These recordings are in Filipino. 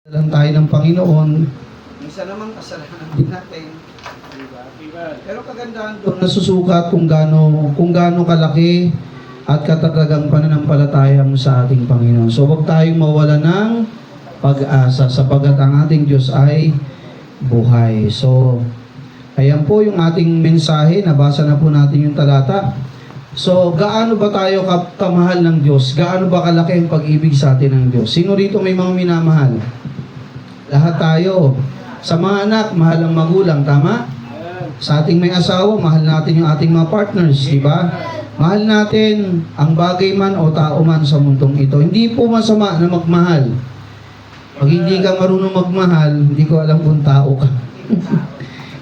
Lang tayo ng Panginoon, minsan naman kasalanan din natin. Diba? Pero kagandahan doon, nasusukat kung gaano kalaki at katatagang pananampalataya mo sa ating Panginoon. So huwag tayong mawala ng pag-asa sapagkat ang ating Diyos ay buhay. So, ayan po yung ating mensahe. Nabasa na po natin yung talata. So, gaano ba tayo kamahal ng Diyos? Gaano ba kalaki ang pag-ibig sa atin ng Diyos? Sino rito may mga minamahal? Lahat tayo. Sa mga anak, mahal ang magulang, tama? Sa ating may asawa, mahal natin yung ating mga partners, di ba? Mahal natin ang bagay man o tao man sa mundong ito. Hindi po masama na magmahal. Pag hindi ka marunong magmahal, hindi ko alam kung tao ka.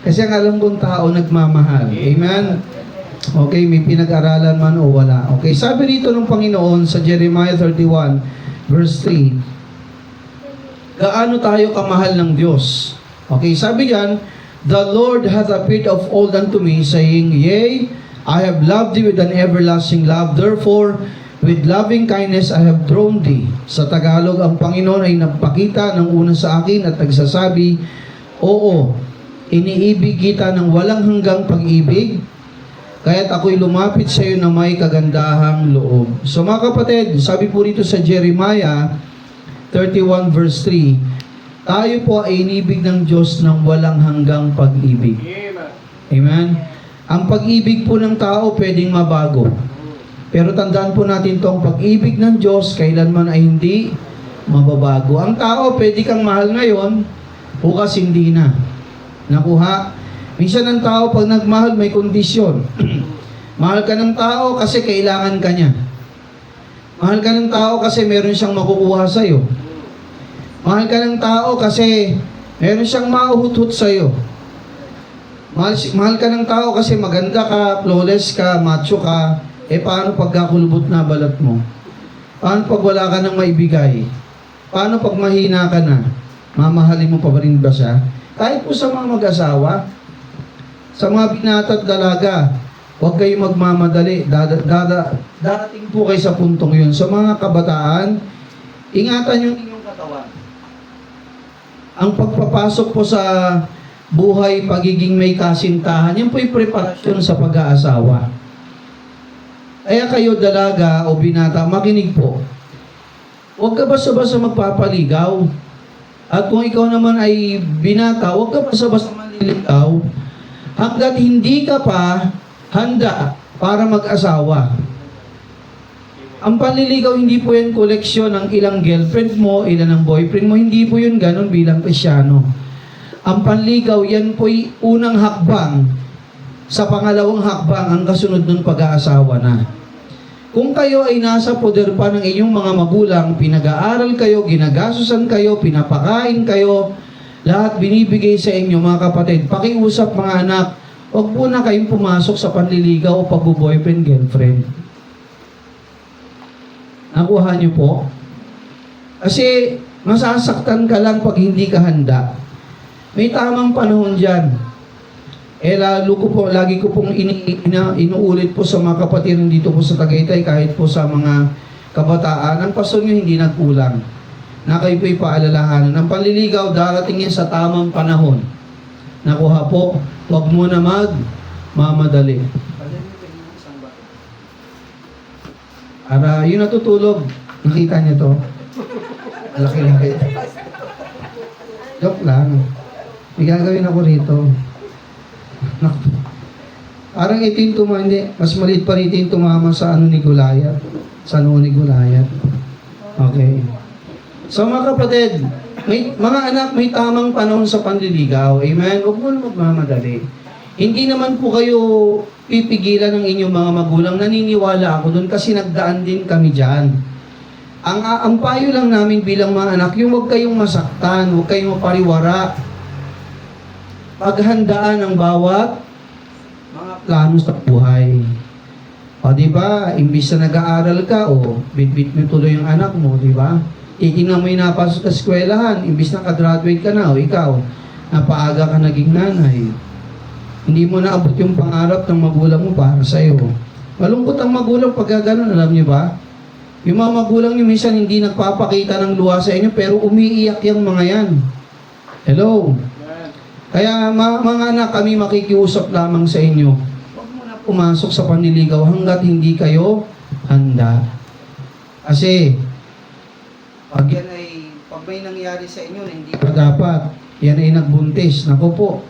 Kasi ang alam kong tao, nagmamahal. Amen? Okay, may pinag-aralan man o wala. Okay, sabi rito ng Panginoon sa Jeremiah 31, verse 3, gaano tayo kamahal ng Diyos? Okay, sabi yan, the Lord hath appeared of old unto me, saying, Yea, I have loved thee with an everlasting love, therefore, with loving kindness I have drawn thee. Sa Tagalog, ang Panginoon ay nagpakita ng una sa akin at nagsasabi, Oo, iniibig kita ng walang hanggang pag-ibig, kaya't ako'y lumapit sa iyo na may kagandahang loob. So mga kapatid, sabi po rito sa Jeremiah 31 verse 3, tayo po ay inibig ng Diyos ng walang hanggang pag-ibig. Amen? Ang pag-ibig po ng tao pwedeng mabago. Pero tandaan po natin itong pag-ibig ng Diyos kailanman ay hindi mababago. Ang tao pwede kang mahal ngayon, bukas hindi na. Nakuha? Minsan ang tao pag nagmahal may kondisyon. Mahal ka ng tao kasi kailangan ka niya. Mahal ka ng tao kasi meron siyang makukuha sa'yo. Mahal ka ng tao kasi meron siyang mahuhut-hut sa'yo. Mahal ka ng tao kasi maganda ka, flawless ka, macho ka. Paano pagkakulubot na balat mo? Paano pag wala ka nang maibigay? Paano pag mahina ka na? Mamahalin mo pa ba rin ba siya? Kahit po sa mga mag-asawa, sa mga binata at dalaga, huwag kayong magmamadali. Darating po kayo sa puntong yun. Sa mga kabataan, ingatan yung inyong katawan. Ang pagpapasok po sa buhay, pagiging may kasintahan, yan po yung preparasyon sa pag-aasawa. Kaya kayo dalaga o binata, makinig po. Huwag ka basta-basta magpapaligaw. At kung ikaw naman ay binata, huwag ka basta-basta maliligaw hanggat hindi ka pa handa para mag-asawa. Ang panliligaw, hindi po yan koleksyon ng ilang girlfriend mo, ilan ang boyfriend mo. Hindi po yun ganun bilang Krisyano. Ang panligaw, yan po'y unang hakbang. Sa pangalawang hakbang, ang kasunod nun pag-aasawa na. Kung kayo ay nasa poder pa ng inyong mga magulang, pinag-aaral kayo, ginagasusan kayo, pinapakain kayo, lahat binibigay sa inyo mga kapatid. Pakiusap mga anak, huwag po na kayong pumasok sa panliligaw o pag-boyfriend, girlfriend. Nakuha niyo po? Kasi masasaktan ka lang pag hindi ka handa. May tamang panahon dyan. Lagi ko pong inuulit po sa mga kapatid dito po sa Tagaytay, kahit po sa mga kabataan, ang pastor nyo hindi nagkulang. Na kayo po'y paalalahanan. Ang panliligaw, darating yan sa tamang panahon. Nakuha po, huwag mo na magmamadali. Para yun natutulog. Nakita niyo to? Laki-laki. Joke lang. May gagawin ako rito. Parang ito yung hindi. Mas maliit pa rito yung tumama sa ni Gulayat. Sa ni Gulayat. Okay. So mga kapatid, mga anak, may tamang panahon sa panliligaw. Amen? Huwag mo na magmamadali. Hindi naman po kayo pipigilan ng inyong mga magulang. Naniniwala ako doon kasi nagdaan din kami dyan. Ang payo lang namin bilang mga anak, yung huwag kayong masaktan, huwag kayong mapariwara. Paghandaan ang bawat mga plano sa buhay. O, di ba? Imbis na nag-aaral ka, bit-bit mo tuloy yung anak mo, di ba? Titingnan mo yung napasok sa eskwelahan, imbis na ka-graduate ka na, ikaw, napaaga ka naging nanay. Hindi mo naabot yung pangarap ng magulang mo para sa'yo. Malungkot ang magulang pag gano'n, alam niyo ba? Yung mga magulang niyo minsan hindi nagpapakita ng luha sa inyo, pero umiiyak yung mga yan. Hello? Kaya mga anak, kami makikiusap lamang sa inyo. Huwag mo na pumasok sa panliligaw hanggat hindi kayo handa. Kasi, pag may nangyari sa inyo na hindi pa dapat, yan ay nagbuntis. Naku po,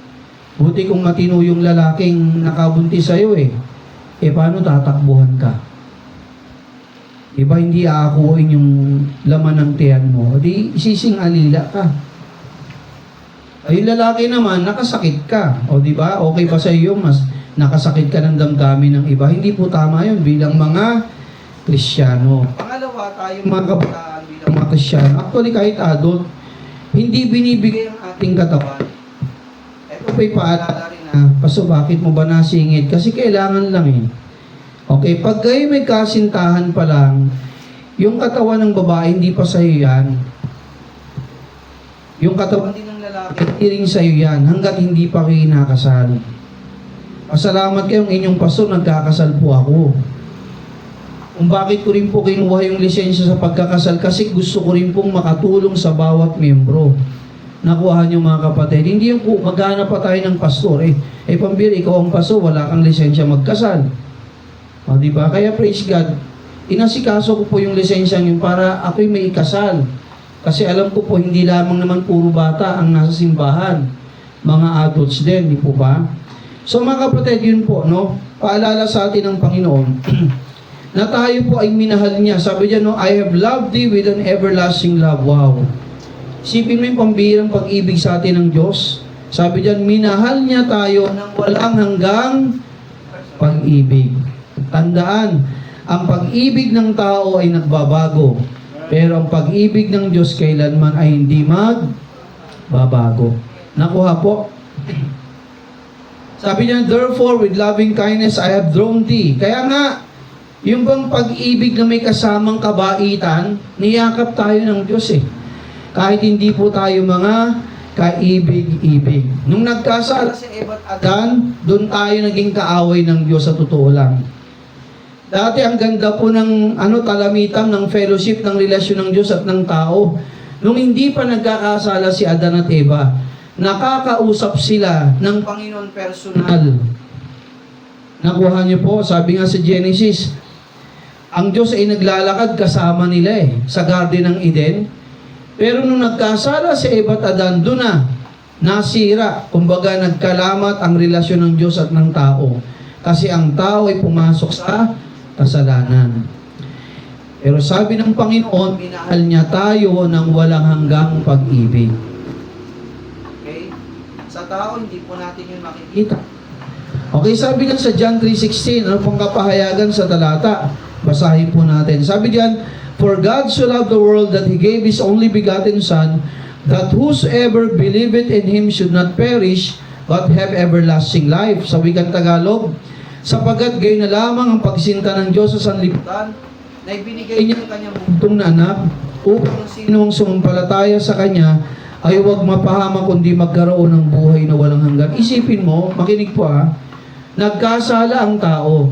buti kung matino yung lalaking nakabuntis sa'yo eh. Paano tatakbuhan ka? Iba hindi aakuin yung laman ng tiyan mo. Di isising-alila ka. Ay, yung lalaki naman, nakasakit ka. O di ba? Okay ba sa iyo mas nakasakit ka ng damdamin ng iba? Hindi po tama yun bilang mga Kristiyano. Pangalawa, tayo mga kabataan bilang mga Kristiyano. Actually, kahit adult, hindi binibigay ang ating katawan. Ito po'y paalala rin na, Paso, bakit mo ba nasingit? Kasi kailangan lang eh. Okay, pag kayo may kasintahan pa lang, yung katawan ng babae, hindi pa sa'yo yan. Yung katawan din ng lalaki, hindi rin sa'yo yan, hanggat hindi pa kayo nakasal. Pasalamat kayong inyong paso, nagkakasal po ako. Kung bakit ko rin po kinuha yung lisensya sa pagkakasal, kasi gusto ko rin pong makatulong sa bawat membro. Nakuha niyo mga kapatid. Hindi yung maghanap pa tayo ng pastor. Pambira, ikaw ang pastor, wala kang lisensya magkasal. O, diba? Kaya praise God, inasikaso ko po yung lisensya yun para ako'y may ikasal. Kasi alam ko po, hindi lamang naman puro bata ang nasa simbahan. Mga adults din, di po ba? So mga kapatid, yun po, no? Paalala sa atin ng Panginoon na tayo po ay minahal niya. Sabi niya, no, I have loved thee with an everlasting love. Wow. Isipin mo yung pambihirang pag-ibig sa atin ng Diyos. Sabi diyan, minahal niya tayo ng walang hanggang pag-ibig. Tandaan, ang pag-ibig ng tao ay nagbabago. Pero ang pag-ibig ng Diyos kailanman ay hindi magbabago. Nakuha po. Sabi niya, therefore, with loving kindness I have drawn thee. Kaya nga, yung bang pag-ibig na may kasamang kabaitan, niyakap tayo ng Diyos eh. Kahit hindi po tayo mga kaibig-ibig. Nung nagkasala si Eva at Adan, doon tayo naging kaaway ng Diyos sa totoo lang. Dati ang ganda po ng talamitan ng fellowship ng relasyon ng Diyos at ng tao. Nung hindi pa nagkakasala si Adan at Eva, nakakausap sila ng Panginoon personal. Nakuha niyo po, sabi nga sa Genesis, ang Diyos ay naglalakad kasama nila sa Garden ng Eden. Pero nung nagkasala si Eva at Adan, doon na nasira. Kumbaga nagkalamat ang relasyon ng Diyos at ng tao. Kasi ang tao ay pumasok sa kasalanan. Pero sabi ng Panginoon, minahal niya tayo ng walang hanggang pag-ibig. Okay? Sa tao, hindi po natin yun makikita. Okay, sabi nga sa John 3:16, ano pong kapahayagan sa talata? Basahin po natin. Sabi diyan, for God so loved the world that He gave His only begotten Son, that whosoever believeth in Him should not perish, but have everlasting life. Sa wikang Tagalog, sapagat gayon na lamang ang pagsinta ng Diyos sa sanlibutan, na ibinigay niya ang kanyang bugtong na anak, upang sinong sumampalataya sa Kanya, ay huwag mapahama kundi magkaroon ng buhay na walang hanggan. Isipin mo, makinig po nagkasala ang tao.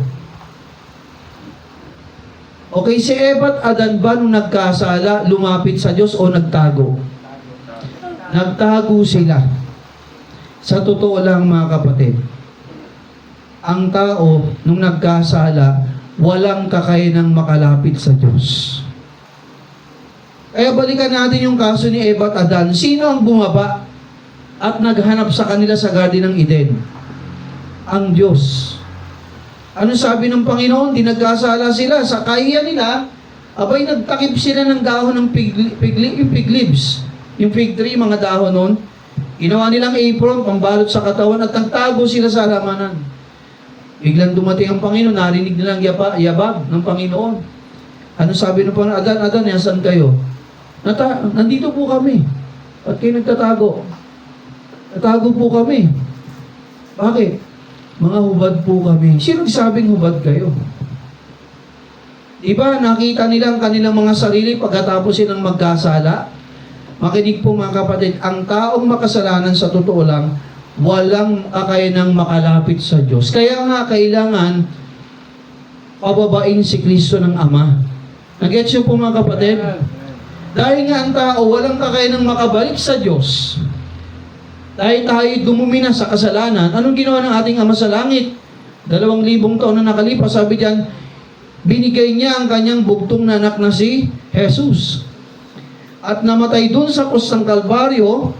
Okay, si Eva at Adan ba nung nagkasala, lumapit sa Diyos o nagtago? Nagtago sila. Sa totoo lang mga kapatid, ang tao nung nagkasala, walang kakayanang makalapit sa Diyos. Kaya balikan natin yung kaso ni Eva at Adan. Sino ang bumaba at naghanap sa kanila sa Garden ng Eden? Ang Diyos. Ano sabi ng Panginoon? Di nagkasala sila. Sa kahiya nila, abay nagtakip sila ng dahon ng yung fig leaves. Yung fig tree, mga dahon nun. Ginawa nilang apron, pambalot sa katawan, at nagtago sila sa halamanan. Biglang dumating ang Panginoon, narinig nilang yabag ng Panginoon. Ano sabi ng Panginoon? Adan, saan kayo? Nandito po kami. At kayo nagtatago? Natago po kami. Bakit? Mga hubad po kami. Sino sabing hubad kayo? Diba, nakita nila ang kanilang mga sarili pagkatapos silang magkasala? Makinig po mga kapatid, ang taong makasalanan sa totoo lang, walang kakayanang makalapit sa Diyos. Kaya nga kailangan pababain si Kristo ng Ama. Nag-gets nyo po mga kapatid? Dahil nga ang tao walang kakayanang makabalik sa Diyos. Dahil tayo dumumi na sa kasalanan, anong ginawa ng ating Ama sa Langit? 2,000 taon na nakalipas, sabi diyan, binigay niya ang kanyang bugtong na anak na si Jesus. At namatay dun sa krus ng Kalbaryo,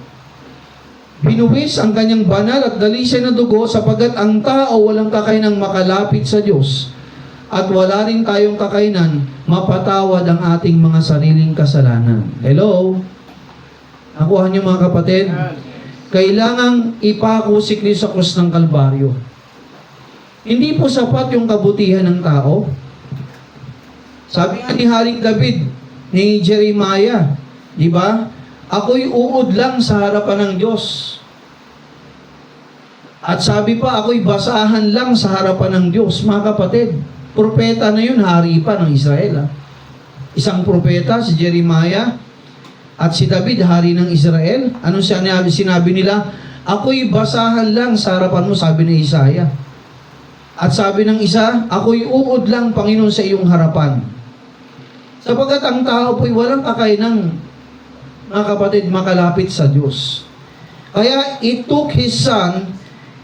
binuwis ang kanyang banal at dalisay na dugo sapagkat ang tao walang kakayanang makalapit sa Diyos. At wala rin tayong kakayanan mapatawad ang ating mga sariling kasalanan. Hello? Nakuha niyo mga kapatid? Kailangang ipako si Kristo sa krus ng Kalbaryo. Hindi po sapat yung kabutihan ng tao. Sabi nga ni Haring David, ni Jeremiah, di ba? Ako'y uod lang sa harapan ng Diyos. At sabi pa, ako'y basahan lang sa harapan ng Diyos. Mga kapatid, propeta na yun, hari pa ng Israel. Isang propeta, si Jeremiah, at si David, hari ng Israel. Anong sinabi nila? Ako'y basahan lang sa harapan mo, sabi ni Isaiah. At sabi ng isa, ako'y uod lang, Panginoon, sa iyong harapan. Sapagkat ang tao po'y walang kakayanang, mga kapatid, makalapit sa Diyos. Kaya it took His Son,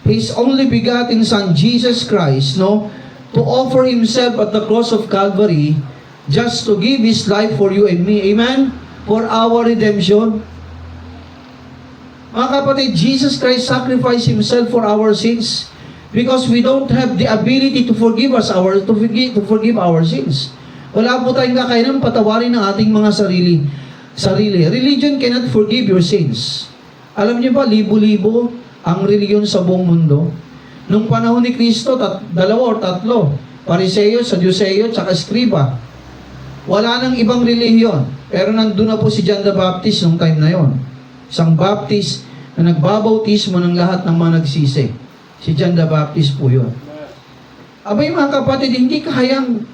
His only begotten Son, Jesus Christ, to offer Himself at the cross of Calvary, just to give His life for you and me. Amen? For our redemption. Mga kapatid, Jesus Christ sacrificed Himself for our sins because we don't have the ability to forgive our sins. Wala po tayong kakayanan patawarin ng ating mga sarili. Religion cannot forgive your sins. Alam niyo ba, libo-libo ang religion sa buong mundo. Nung panahon ni Kristo, 2 o 3, Pariseo, Saduseo, tsaka Escriba. Wala nang ibang relihiyon. Pero nandun na po si John the Baptist nung time na yon. Isang Baptist na nagbabautismo ng lahat ng mga nagsisi. Si John the Baptist po yun. Abay mga kapatid, hindi kayang.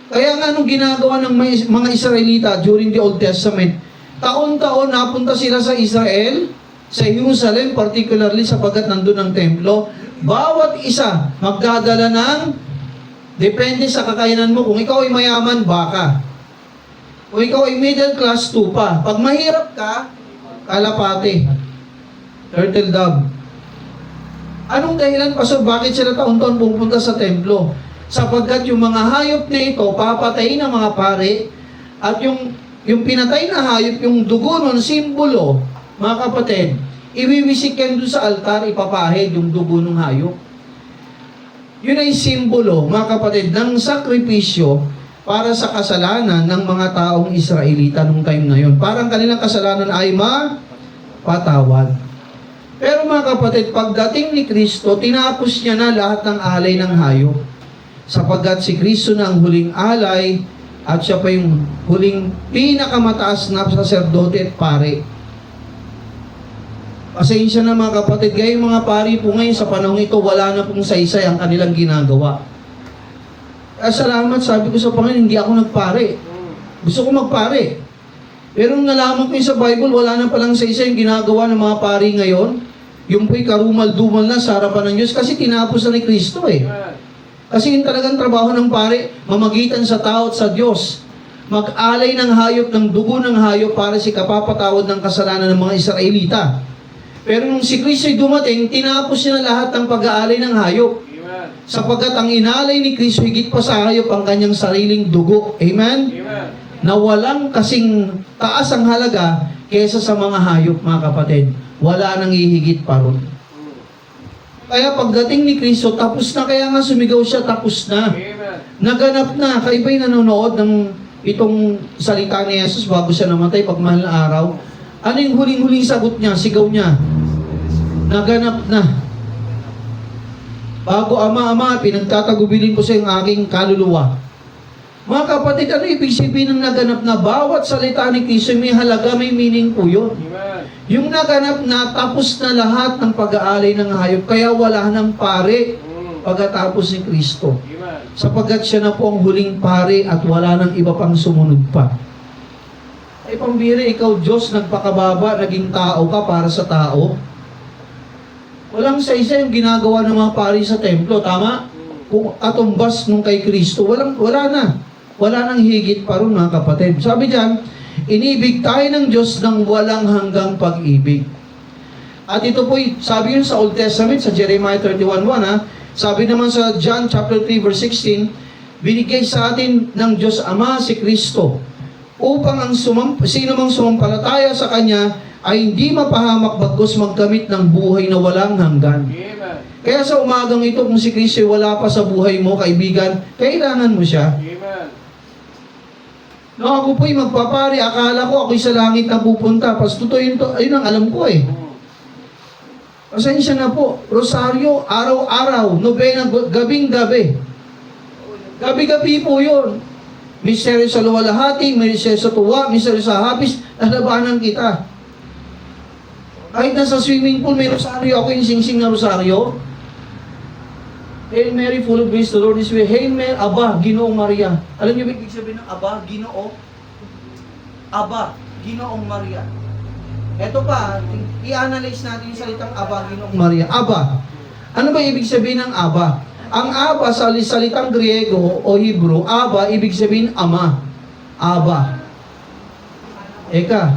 Kaya nga anong ginagawa ng mga Israelita during the Old Testament, taon-taon napunta sila sa Israel, sa Jerusalem, particularly sapagkat nandun ang templo. Bawat isa magdadala ng, depende sa kakayanan mo. Kung ikaw ay mayaman, baka. Kung ikaw ay middle class, tupa. Pag mahirap ka, kalapate. Turtle dove. Anong dahilan, Pastor, bakit sila taon-taon pupunta sa templo? Sapagkat yung mga hayop na ito, papatayin ng mga pare, at yung pinatay na hayop, yung dugo nun, simbolo, mga kapatid, iwiwisik yan doon sa altar, ipapahid yung dugo ng hayop. Yun ay simbolo, mga kapatid, ng sakripisyo para sa kasalanan ng mga taong Israelita nung time na yun. Parang kanilang kasalanan ay mapatawad. Pero mga kapatid, pagdating ni Kristo, tinapos niya na lahat ng alay ng hayop. Sapagkat si Kristo na ang huling alay at siya pa yung huling pinakamataas na saserdote at pare. Pasensya na mga kapatid, gaya mga pari po ngayon sa panahon ito, wala na pong saysay ang kanilang ginagawa. Salamat, sabi ko sa Panginoon, hindi ako nagpare. Gusto ko magpare. Pero nung nalaman ko yung sa Bible, wala na palang saysay yung ginagawa ng mga pari ngayon. Yung po'y karumal-dumal na sa harapan ng Diyos kasi tinapos na ni Kristo eh. Kasi yung talagang trabaho ng pare, mamagitan sa tao at sa Diyos. Mag-alay ng hayop, ng dugo ng hayop para si kapapatawad ng kasalanan ng mga Israelita. Pero nung si Kristo ay dumating, tinapos niya na lahat ng pag-aalay ng hayop. Amen. Sapagkat ang inalay ni Kristo, higit pa sa hayop ang kanyang sariling dugo. Amen? Amen. Na walang kasing taas ang halaga kesa sa mga hayop, mga kapatid. Wala nang hihigit pa ron. Kaya pagdating ni Kristo, tapos na. Kaya nga sumigaw siya, tapos na. Amen. Naganap na. Kaiba'y nanonood ng itong salita ni Jesus bago siya namatay, pagmahal na araw. Ano yung huling-huling sagot niya, sigaw niya? Naganap na. Bago Ama, pinagtatagubilin ko sa iyong aking kaluluwa. Mga kapatid, ano ibig sabihin ng naganap na? Bawat salita ni Kristo may halaga, may meaning po yun. Amen. Yung naganap na, tapos na lahat ng pag-aalay ng hayop, kaya wala nang pare pagkatapos ni Kristo. Amen. Sapagkat siya na po ang huling pare at wala nang iba pang sumunod pa. Ay pambira, ikaw Diyos, nagpakababa, naging tao ka para sa tao. Walang sa-isa yung ginagawa ng mga pari sa templo, tama? Kung atumbas nung kay Kristo, wala na. Wala nang higit pa rin, mga kapatid. Sabi diyan, inibig tayo ng Diyos ng walang hanggang pag-ibig. At ito po, sabi yun sa Old Testament, sa Jeremiah 31:1, sabi naman sa John chapter 3 verse 16, binigay sa atin ng Diyos Ama si Kristo upang ang sino mang sumampalataya sa Kanya ay hindi mapahamak bagkus magkamit ng buhay na walang hanggan. Amen. Kaya sa umagang ito, kung si Kristo wala pa sa buhay mo, kaibigan, kailangan mo siya. Amen. No, ako po'y magpapari, akala ko ako'y sa langit na pupunta. Pasto yun ang alam ko eh. Pasensya na po. Rosaryo, araw-araw, nobena, gabing-gabi. Gabi-gabi po yun. Misteryo sa luwalhati, misteryo sa tuwa, misteryo sa hapis, lalabanan kita. Kahit nasa swimming pool, may rosaryo ako, yung sing-sing na rosaryo. Hail Mary, full of grace, the Lord is with you. Hail Mary, Aba, Ginoong Maria. Alam niyo ba ibig sabihin ng Aba, Ginoo? Aba, Ginoong Maria. Ito pa, i-analyze natin yung salitang Aba, Ginoong Maria. Aba. Ano ba ibig sabihin ng Aba? Ang Aba sa salitang Griego o Hebrew, Aba, ibig sabihin Ama. Aba. Eka,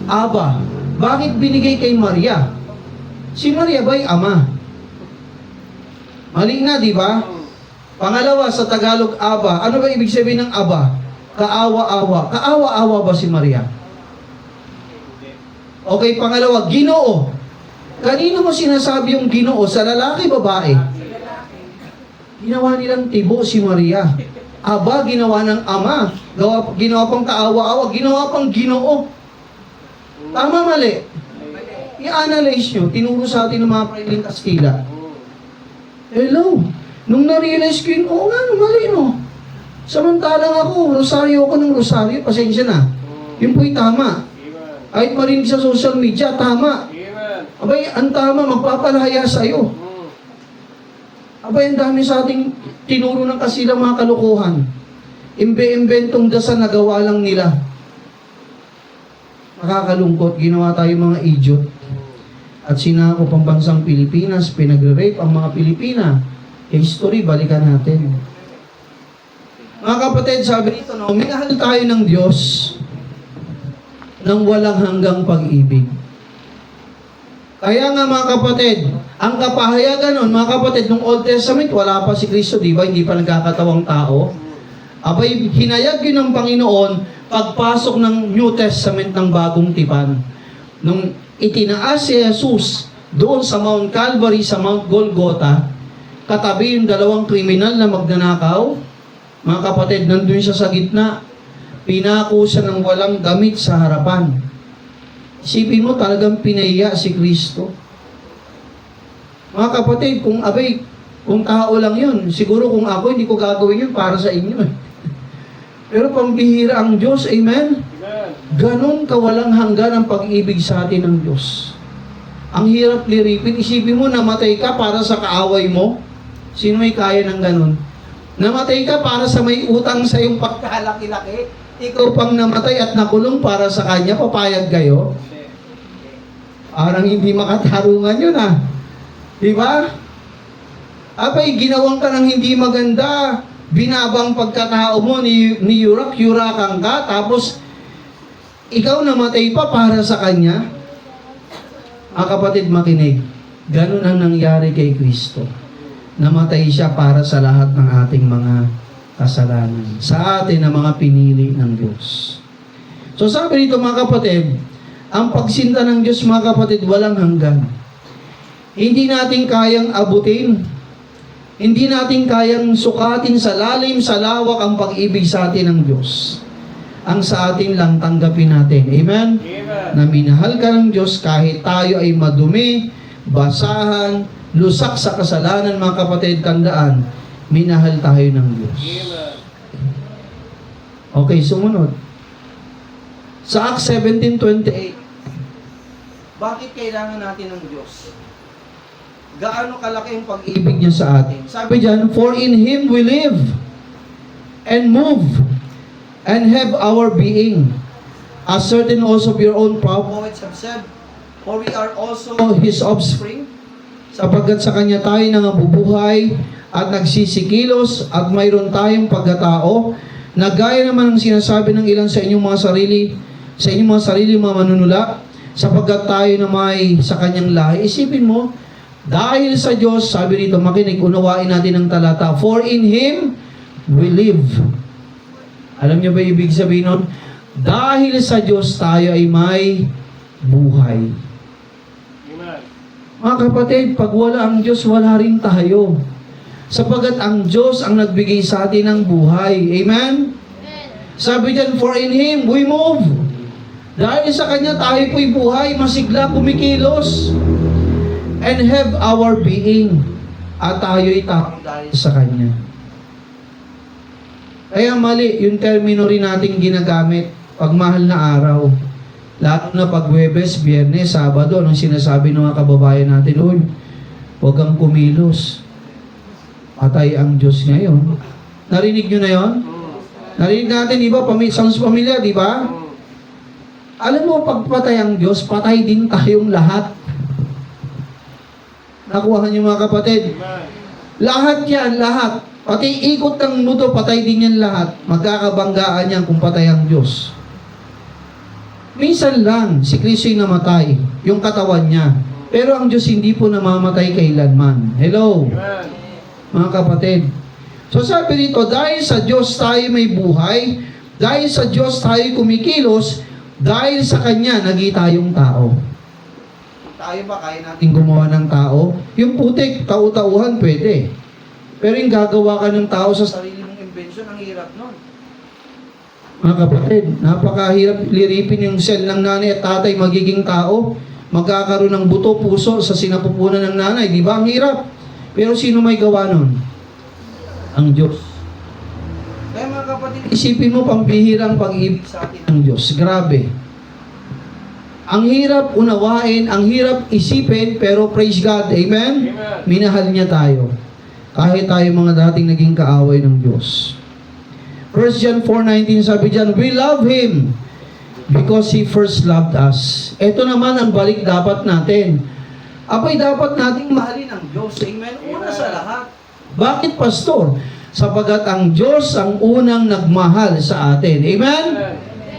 Aba. Bakit binigay kay Maria? Si Maria ba'y Ama? Mali na, di ba? Pangalawa, sa Tagalog, Aba. Ano ba ibig sabihin ng Aba? Kaawa-awa. Kaawa-awa ba si Maria? Okay, pangalawa, Ginoo. Kanino mo sinasabi yung Ginoo? Sa lalaki, babae? Ginawa nilang tibo si Maria. Aba, ginawa ng Ama. Ginawa pang kaawa-awa. Ginawa pang Ginoo. Tama, mali? I-analyze nyo. Tinuro sa atin ng mga Prailing Kastila. Hello. Nung na-realize ko yun, oo nga, mali no. Samantalang ako, rosaryo ako ng rosaryo, pasensya na. Yun po'y tama. Kahit marinig sa social media, tama. Abay, ang tama, magpapalaya sa'yo. Abay, ang dami sa ating tinuro ng kasilang mga kalukuhan. Imbe-imbentong dasal na gawa lang nila. Nakakalungkot, ginawa tayo mga idiot. At sinakop ang bansang Pilipinas, pinagre-rape ang mga Pilipina. History, balikan natin. Mga kapatid, sabi nito, no, minahal tayo ng Diyos ng walang hanggang pag-ibig. Kaya nga mga kapatid, ang kapahayagan nun, mga kapatid, nung Old Testament, wala pa si Kristo, di ba? Hindi pa nagkakatawang tao. Abay, hinayag yun ng Panginoon pagpasok ng New Testament ng Bagong Tipan. Nung itinaas si Jesus doon sa Mount Calvary, sa Mount Golgotha, katabi yung dalawang kriminal na magnanakaw, mga kapatid, nandun siya sa gitna, pinako siya ng walang damit sa harapan. Isipin mo, talagang pinaiya si Kristo. Mga kapatid, kung tao lang yun, siguro kung ako, hindi ko gagawin yun para sa inyo eh. Pero pambihira ang Diyos, amen? Ganon kawalang hanggan ang pag-ibig sa atin ng Diyos. Ang hirap liripin, isipin mo, namatay ka para sa kaaway mo. Sino may kaya ng ganon? Namatay ka para sa may utang sa iyong pagkalaki-laki. Ikaw pang namatay at nakulong para sa kanya, papayag kayo? Parang hindi makatarungan yun ah. Diba? Abay, ginawan ka ng hindi maganda. Binabang pagkatao mo, yurakan ka, tapos ikaw namatay pa para sa kanya. Kapatid, makinig. Ganun ang nangyari kay Kristo. Namatay siya para sa lahat ng ating mga kasalanan. Sa atin na mga pinili ng Diyos. So sabi dito mga kapatid, ang pagsinta ng Diyos mga kapatid, walang hanggan. Hindi natin kayang abutin. Hindi natin kayang sukatin sa lalim, sa lawak ang pag-ibig sa atin ng Diyos. Ang sa atin lang tanggapin natin. Amen? Amen. Na minahal ka ng Diyos kahit tayo ay madumi, basahan, lusak sa kasalanan, mga kapatid, tandaan, minahal tayo ng Diyos. Amen. Okay, sumunod. Sa Acts 17:28, bakit kailangan natin ng Diyos? Gaano kalaki ang pag-ibig niya sa atin? Sabi diyan, for in Him we live and move and have our being. As certain also of your own poets have said, for we are also His offspring. Sapagkat sa Kanya tayo nangabubuhay at nagsisikilos at mayroon tayong pagkatao na gaya naman ng sinasabi ng ilan sa inyong mga sarili mga manunula, sapagkat tayo na may sa kanyang lahi. Isipin mo, dahil sa Diyos, sabi rito, makinig, unawain natin ang talata, for in Him we live. Alam niyo ba ibig sabihin nun? Dahil sa Diyos tayo ay may buhay. Mga kapatid, pag wala ang Diyos, wala rin tayo. Sapagkat ang Diyos ang nagbigay sa atin ng buhay. Amen? Sabi diyan, for in Him we move. Dahil sa Kanya tayo po'y buhay, masigla, kumikilos, and have our being. At tayo'y tapang dahil sa Kanya. Kaya mali yung termino rin nating ginagamit pag mahal na araw. Lalo na pag Huwebes, Biyernes, Sabado, anong sinasabi ng mga kababayan natin, uy, huwag kang kumilos. Patay ang Diyos ngayon. Narinig nyo na yon? Narinig natin, di ba? Sounds familiar, di ba? Alam mo, pag patay ang Diyos, patay din tayong lahat. Nakuha niyo mga kapatid? Lahat yan, lahat. Pati ikot ng mundo, patay din yan lahat. Magkakabanggaan yan kung patay ang Diyos. Minsan lang, si Kristo'y namatay, yung katawan niya. Pero ang Diyos hindi po namamatay kailanman. Hello? Mga kapatid. So sabi dito, dahil sa Diyos tayo may buhay, dahil sa Diyos tayo kumikilos, dahil sa Kanya naging tayong tao. Tayo ba kaya natin gumawa ng tao? Yung putik, tau-tauhan, pwede. Pero yung gagawa ka ng tao sa sarili mong invention, ang hirap nun. Mga kapatid, napakahirap liripin yung cell ng nanay at tatay magiging tao. Magkakaroon ng buto, puso sa sinapupunan ng nanay. Di ba? Ang hirap. Pero sino may gawa nun? Ang Diyos. Kaya mga kapatid, isipin mo pambihirang pag-ibig sa atin ng Diyos. Grabe. Ang hirap unawain, ang hirap isipin, pero praise God. Amen? Amen. Minahal niya tayo. Kahit tayo mga dating naging kaaway ng Diyos. 1 John 4:19 sabi diyan, we love Him because He first loved us. Ito naman ang balik dapat natin. Abay, dapat nating mahalin ang Diyos. Amen? Una sa lahat. Bakit, Pastor? Sapagat ang Diyos ang unang nagmahal sa atin. Amen?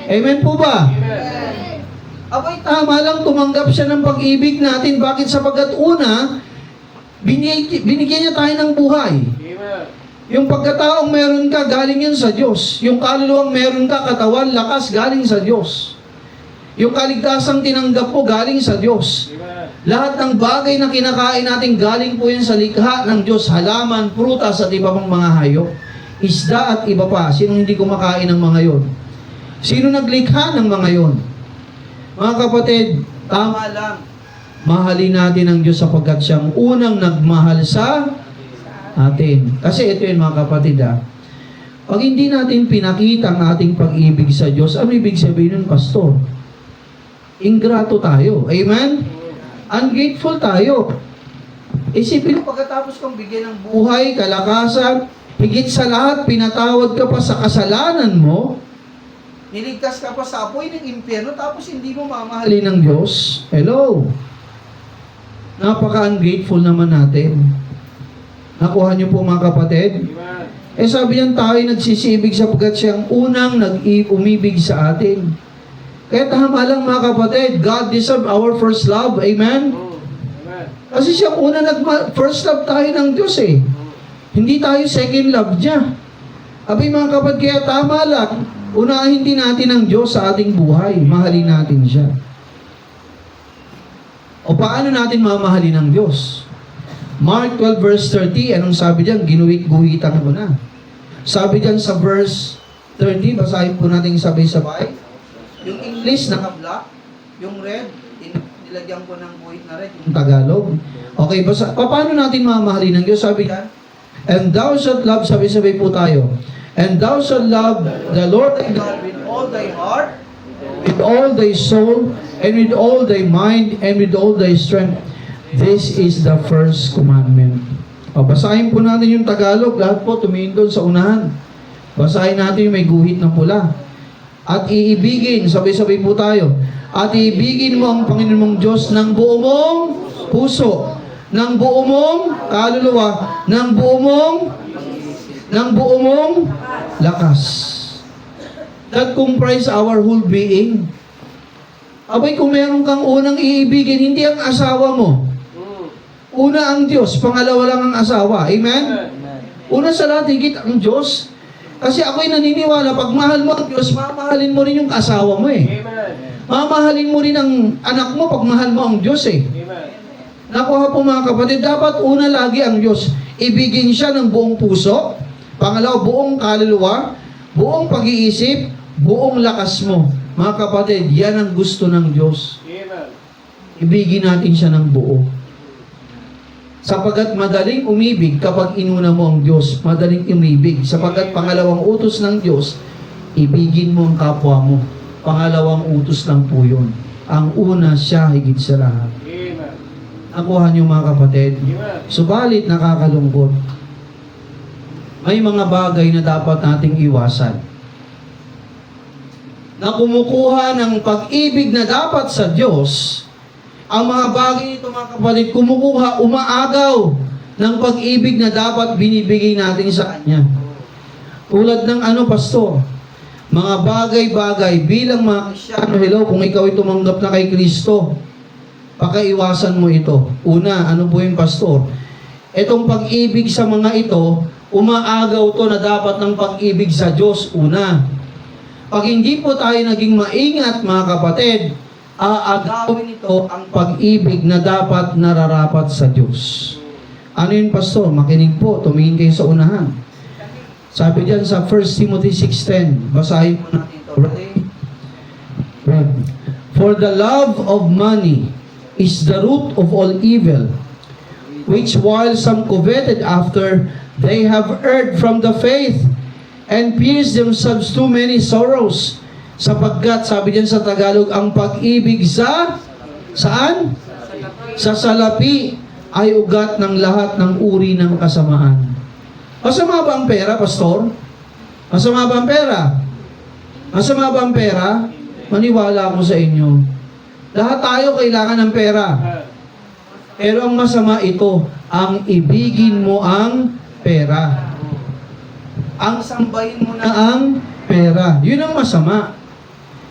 Amen po ba? Amen. Abay, tama lang tumanggap siya ng pag-ibig natin. Bakit? Sapagat una, binigyan niya tayo ng buhay. Amen. Yung pagkataong meron ka, galing yan sa Diyos. Yung kaluluwang meron ka, katawan, lakas, galing sa Diyos. Yung kaligtasang tinanggap po, galing sa Diyos. Amen. Lahat ng bagay na kinakain natin, galing po yan sa likha ng Diyos. Halaman, prutas, at iba pang mga hayop. Isda at iba pa. Sino hindi kumakain ng mga yon? Sino naglikha ng mga yon? Mga kapatid, tama lang. Mahalin natin ang Diyos sapagkat siyang unang nagmahal sa atin. Kasi ito yun mga kapatid pag hindi natin pinakita ang ating pag-ibig sa Diyos, ano ibig sabihin nun, Pastor? Ingrato tayo. Amen? Ungrateful tayo. Isipin mo, pagkatapos kang bigyan ng buhay, kalakasan, higit sa lahat, pinatawad ka pa sa kasalanan mo, niligtas ka pa sa apoy ng impyerno, tapos hindi mo mamahalin ng Diyos. Hello? Napaka-ungrateful naman natin. Nakuha niyo po mga kapatid? Amen. Sabi niyan tayo nagsisibig sapagkat siyang unang umibig sa atin. Kaya tama lang mga kapatid, God deserve our first love. Amen? Amen. Kasi siyang unang first love tayo ng Diyos Hindi tayo second love niya. Abay mga kapatid, kaya tama lang, unahin din natin ang Diyos sa ating buhay. Mahalin natin siya. O paano natin mamahalin ang Diyos? Mark 12 verse 30, anong sabi diyan? Ginuhit-guhitan mo na. Sabi diyan sa verse 30, basahin po natin sabay-sabay. Yung English naka-black, yung red, nilagyan ko ng guhit na red, yung Tagalog. Okay, paano natin mamahalin ng Diyos? Sabi diyan, and thou shalt love, sabay-sabay po tayo. And thou shalt love the Lord thy God with all thy heart, with all thy soul, and with all thy mind, and with all thy strength. This is the first commandment. Basahin po natin yung Tagalog. Lahat po tumingin doon sa unahan. Basahin natin yung may guhit na pula. At iibigin, sabay-sabay po tayo. At iibigin mo ang Panginoon mong Diyos ng buo mong puso, ng buo mong kaluluwa, ng buo mong lakas. that comprise our whole being. Abay, kung meron kang unang iibigin, hindi ang asawa mo. Una ang Diyos, pangalawa lang ang asawa. Amen? Una sa lahat, higit ang Diyos. Kasi ako'y naniniwala, pag mahal mo ang Diyos, mamahalin mo rin yung asawa mo eh. Mamahalin mo rin ang anak mo pag mahal mo ang Diyos eh. Nakuha po mga kapatid, dapat una lagi ang Diyos. Ibigin siya ng buong puso. Pangalawa, buong kaluluwa, buong pag-iisip, buong lakas mo. Mga kapatid, yan ang gusto ng Diyos. Ibigin natin siya ng buo. Sapagat madaling umibig kapag inuna mo ang Diyos. Madaling umibig. Sapagat pangalawang utos ng Diyos, ibigin mo ang kapwa mo. Pangalawang utos lang po yun. Ang una siya higit sa lahat. Nakuha niyo mga kapatid. Subalit nakakalungkot. May mga bagay na dapat nating iwasan. Na kumukuha ng pag-ibig na dapat sa Diyos. Ang mga bagay nito mga kapatid, kumukuha, umaagaw ng pag-ibig na dapat binibigay natin sa Kanya. Tulad ng pastor, mga bagay-bagay bilang mga Kristiyano, hello, kung ikaw ay tumanggap na kay Kristo, pakaiwasan mo ito. Una, ano po yung pastor? Itong pag-ibig sa mga ito, umaagaw to na dapat ng pag-ibig sa Diyos. Una, pag hindi po tayo naging maingat mga kapatid, aagawin ito ang pag-ibig na dapat nararapat sa Diyos. Ano yun, pastor? Makinig po, tumingin kayo sa unahan. Sabi diyan sa 1 Timothy 6:10, basahin mo natin ito. Ready? For the love of money is the root of all evil, which while some coveted after, they have erred from the faith, and pierced themselves too many sorrows. Sapagkat, sabi diyan sa Tagalog, ang pag-ibig sa, saan? Sa salapi ay ugat ng lahat ng uri ng kasamaan. Masama ba ang pera, pastor? Masama ba ang pera? Masama ba ang pera? Maniwala ako sa inyo. Lahat tayo kailangan ng pera. Pero ang masama ito, ang ibigin mo ang pera. Ang sambahin mo na ang pera. Yun ang masama.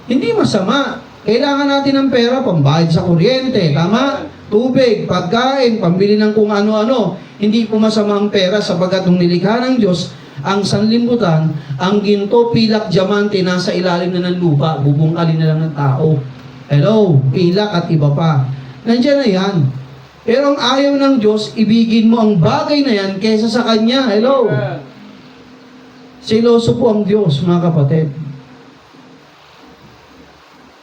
Hindi masama. Kailangan natin ng pera, pambayad sa kuryente, tama? Tubig, pagkain, pambili ng kung ano-ano. Hindi po masama ang pera sapagat nung nilikha ng Diyos, ang sanlibutan, ang ginto, pilak, diamante, nasa ilalim na ng lupa, bubungkalin na lang ng tao. Hello, pilak at iba pa. Nandiyan na yan. Pero ang ayaw ng Diyos, ibigin mo ang bagay na yan kaysa sa Kanya. Hello. Siloso po ang Diyos, mga kapatid.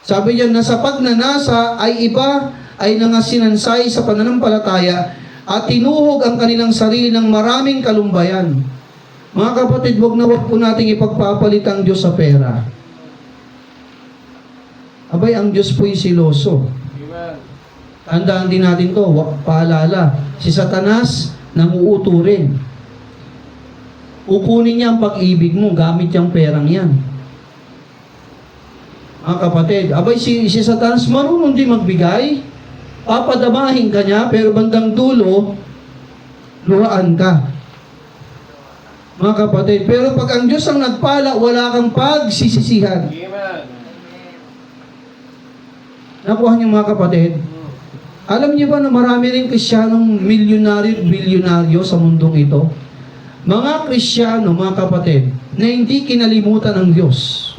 Sabi niya, na sa pagnanasa ay iba ay nangasinansay sa pananampalataya at tinuhog ang kanilang sarili ng maraming kalumbayan. Mga kapatid, wag na wag po nating ipagpapalit ang Diyos sa pera. Abay, ang Diyos po'y siloso. Tandaan din natin to, paalala. Si Satanas, nanguuto rin. Kukunin niya ang pag-ibig mo, gamit yung perang yan. Mga kapatid, abay si Satanas marunong din magbigay, papadamahin ka niya, pero bandang dulo, luhaan ka. Mga kapatid, pero pag ang Diyos ang nagpala, wala kang pagsisisihan. Nakuha niyo mga kapatid? Alam niyo ba na marami rin Kristiyanong milyonaryo at bilyonaryo sa mundong ito? Mga Kristiyano, mga kapatid, na hindi kinalimutan ng Diyos.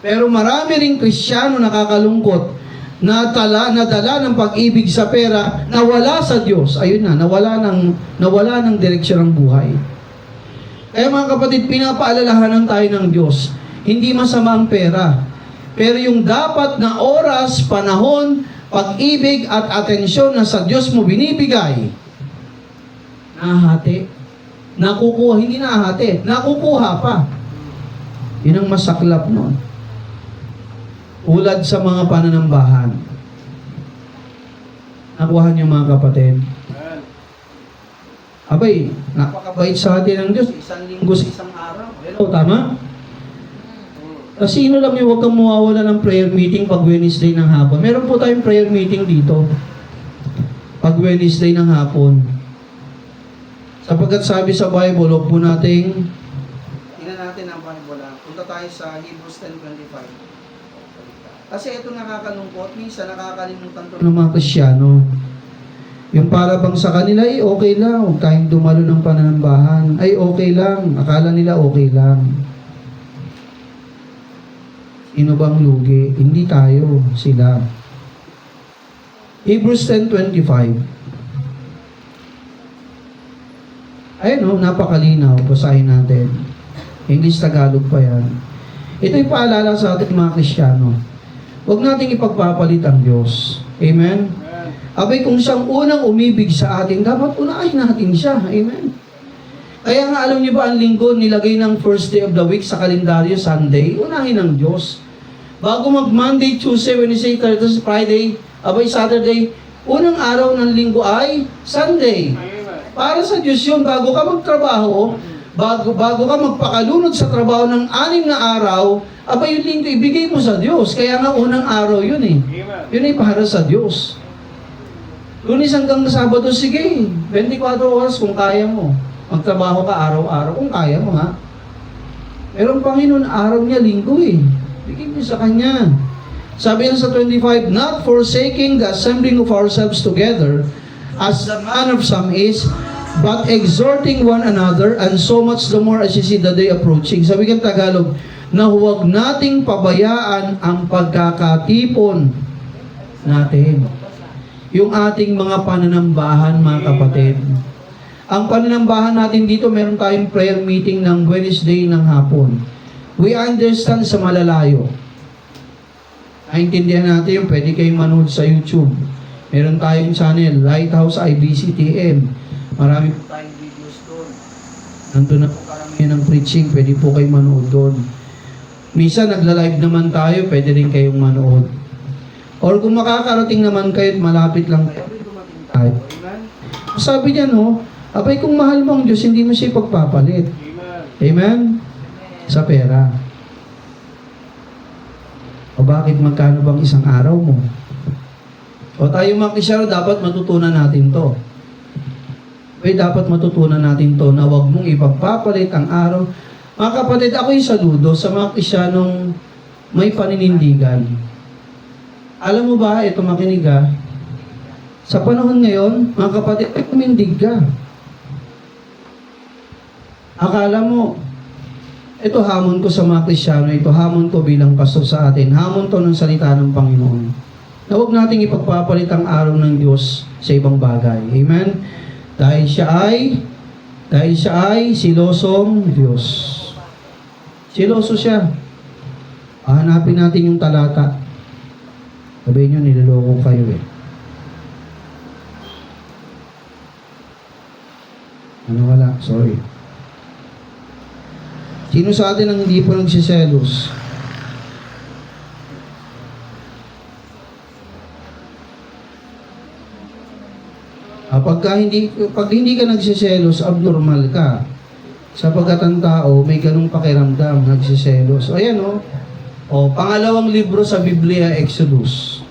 Pero marami ring Kristiyano nakakalungkot na nadala ng pag-ibig sa pera, nawala sa Diyos. Ayun na, nawala ng direksyon ng buhay. Kaya mga kapatid, pinapaalalahanan tayo ng Diyos. Hindi masama ang pera. Pero yung dapat na oras, panahon, pag-ibig at atensyon na sa Diyos mo binibigay, nahati. Nakukuha, hindi nahati. Nakukuha pa. Yun ang masaklap nun. Ulad sa mga pananambahan. Nakuha niyo mga kapatid. Abay, napakabait sa atin ng Diyos. Isang linggo sa isang araw. Hello, tama? Kasi sino lang yung huwag kang mawawala ng prayer meeting pag Wednesday ng hapon. Meron po tayong prayer meeting dito. Pag Wednesday ng hapon. Sapagkat sabi sa Bible, huwag po nating tingnan natin ang Bible. tayo sa Hebrews 10:25. Kasi ito nakakalungkot, minsan nakakalimutan to ng mga Kristyano. Yung para bang sa kanila, okay lang, huwag tayong dumalo ng pananambahan. Ay, okay lang. Akala nila okay lang. Sino bang lugi? Hindi tayo, sila. Hebrews 10:25. Ayun, napakalinaw. Basahin natin. English, Tagalog pa yan. Ito'y paalala sa ating mga Kristyano. Huwag nating ipagpapalit ang Diyos. Amen? Abay, kung siyang unang umibig sa atin, dapat unahin natin siya. Amen? Kaya nga, alam niyo ba, ang linggo, nilagay ng first day of the week sa kalendaryo, Sunday, unahin ng Diyos. Bago mag-Monday, Tuesday, Wednesday, Thursday, Friday, abay, Saturday, unang araw ng linggo ay Sunday. Para sa Diyos yun, bago ka magtrabaho, bago ka magpakalunod sa trabaho ng 6 na araw, abay, yung linggo, ibigay mo sa Diyos. Kaya nga, unang araw yun eh. Yun ay para sa Diyos. Lunes hanggang Sabado, sige, 24 oras kung kaya mo. Magtrabaho ka araw-araw kung kaya mo, ha? Pero ang Panginoon, araw niya, linggo eh. Bigyan mo sa Kanya. Sabi niya sa 25, not forsaking the assembling of ourselves together, as the man of some is, but exhorting one another, and so much the more as you see the day approaching. Sabi ng Tagalog, na huwag nating pabayaan ang pagkakatipon natin. Yung ating mga pananambahan, mga kapatid. Ang pananambahan natin dito, meron tayong prayer meeting ng Wednesday ng hapon. We understand sa malalayo. Naintindihan natin yung pwede kayong manood sa YouTube. Meron tayong channel, Lighthouse IBCTM. Marami po tayong videos doon. Nandun na po karamihan ng preaching, pwede po kayong manood doon. Minsan nagla-live naman tayo, pwede rin kayong manood. Or kung makakarating naman kayo at malapit lang tayo. Sabi niya, no, abay kung mahal mo ang Diyos, hindi mo siya ipagpapalit. Amen? Sa pera. O bakit magkano bang isang araw mo? O tayo mga Kristyano, dapat matutunan natin to. Dapat matutunan natin to na huwag mong ipagpapalit ang araw. Mga kapatid, ako'y saludo sa mga Kristyanong may paninindigan. Alam mo ba, ito makinig ha, sa panahon ngayon, mga kapatid, ay kumindig ka. Akala mo, ito hamon ko sa mga Kristiyano, ito hamon ko bilang pastor sa atin, hamon to ng salita ng Panginoon. Na huwag nating ipagpapalit ang araw ng Diyos sa ibang bagay. Amen? Dahil siya ay silosong Diyos. Siloso siya. Hanapin natin yung talata. Sabihin nyo, niloloko kayo eh. Ano wala? Sorry. Sino sa atin ang hindi po nagsiselos? Pag hindi ka nagsiselos, abnormal ka. Sapagkat ang tao, may ganung pakiramdam, nagsiselos. Ayan o. Pangalawang libro sa Biblia, Exodus.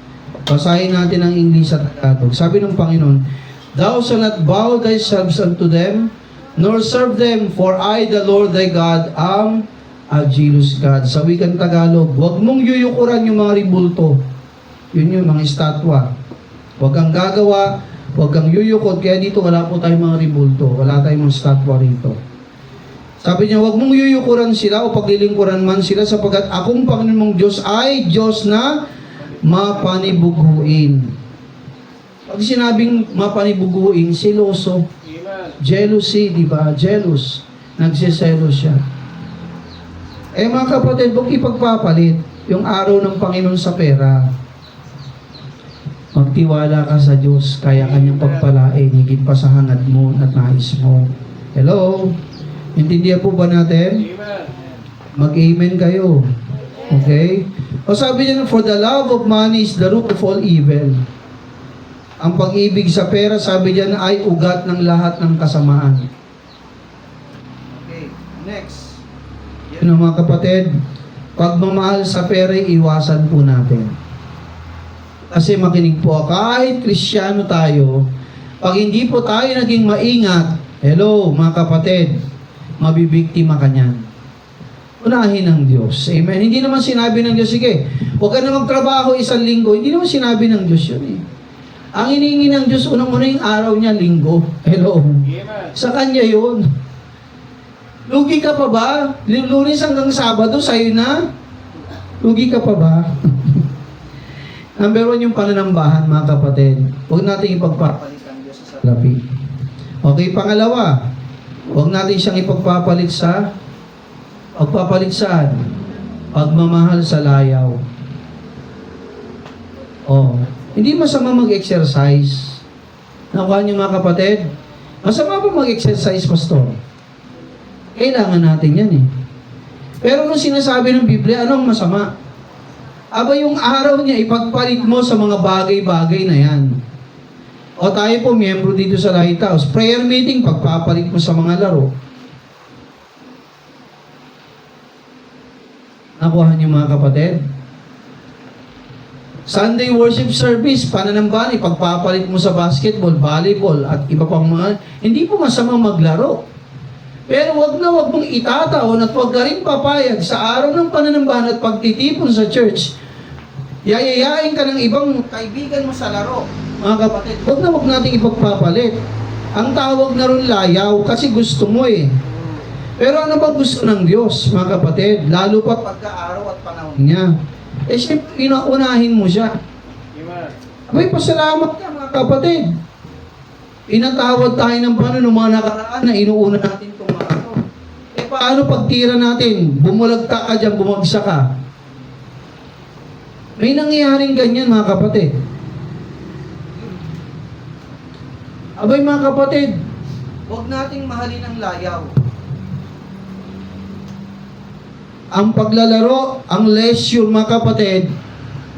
Basahin natin ang English at Tagalog. Sabi ng Panginoon, thou shalt not bow thyself unto them, nor serve them, for I, the Lord thy God, am a jealous God. Sa wikang Tagalog, huwag mong yuyukuran yung mga ribulto. Yun yung mga estatwa. Huwag kang gagawa, huwag kang yuyukod. Kaya dito wala po tayong mga ribulto. Wala tayong mga estatwa rito. Sabi niya, huwag mong yuyukuran sila o paglilingkuran man sila sapagkat akong Panginoon mong Diyos ay Diyos na mapanibuguin. Pag sinabing mapanibuguin, siloso. Jealousy, di ba? Jealous. Nagsiselos siya. Mga kapatid, huwag ipagpapalit yung araw ng Panginoon sa pera. Magtiwala ka sa Diyos, kaya kanyang pagpalain, higit pa sa hangad mo at nais mo. Hello? Intindihan po ba natin? Mag-amen kayo. Okay? O sabi niya, for the love of money is the root of all evil. Ang pag-ibig sa pera, sabi niya, ay ugat ng lahat ng kasamaan. Okay, next. Yan mga kapatid, pagmamahal sa pera, iwasan po natin. Kasi makinig po, kahit Kristiyano tayo, pag hindi po tayo naging maingat, hello mga kapatid, mabibiktima ka niyan. Unahin ng Diyos. Amen. Hindi naman sinabi ng Diyos, sige, huwag ka na magtrabaho isang linggo. Hindi naman sinabi ng Diyos yun eh. Ang hinihingi ng Diyos, unang-una yung araw niya, linggo. Hello. Sa Kanya yun. Lugi ka pa ba? Lunes hanggang Sabado, sa'yo na? Lugi ka pa ba? Number 1 yung pananambahan, mga kapatid. Huwag natin ipagpapalit ang Diyos sa salapi. Okay, pangalawa, huwag natin siyang ipagpapalit sa saan? Pagmamahal sa layaw. Oh, hindi masama mag-exercise. Nakuha niyo mga kapatid? Masama ba mag-exercise, pastor? Kailangan natin yan eh. Pero nung sinasabi ng Biblia, anong masama? Aba yung araw niya, ipagpalit mo sa mga bagay-bagay na yan. O tayo po, miyembro dito sa Lighthouse. Prayer meeting, pagpapalit mo sa mga laro. Nakuha niyo mga kapatid? Sunday worship service, pananambahan, ipagpapalit mo sa basketball, volleyball, at iba pang mga, hindi po masama maglaro. Pero wag mong itataon at wag ka rin papayag sa araw ng pananambahan at pagtitipon sa church, yayayain ka ng ibang kaibigan mo sa laro. Mga kapatid, wag nating ipagpapalit. Ang tawag na rin layaw kasi gusto mo eh. Pero ano ba gusto ng Diyos, mga kapatid? Lalo pa pagka-araw at panahon niya. Eh, siyempre, inaunahin mo siya. Abay, pasalamat ka, mga kapatid. Inatawad tayo ng paano ng mga nakaraan na inuuna natin itong mga ano. Eh, paano pagtira natin? Bumulagta ka dyan, bumagsak ka. May nangyayaring ganyan, mga kapatid. Abay, mga kapatid, huwag nating mahalin ang layaw. Ang paglalaro, ang leisure, mga kapatid,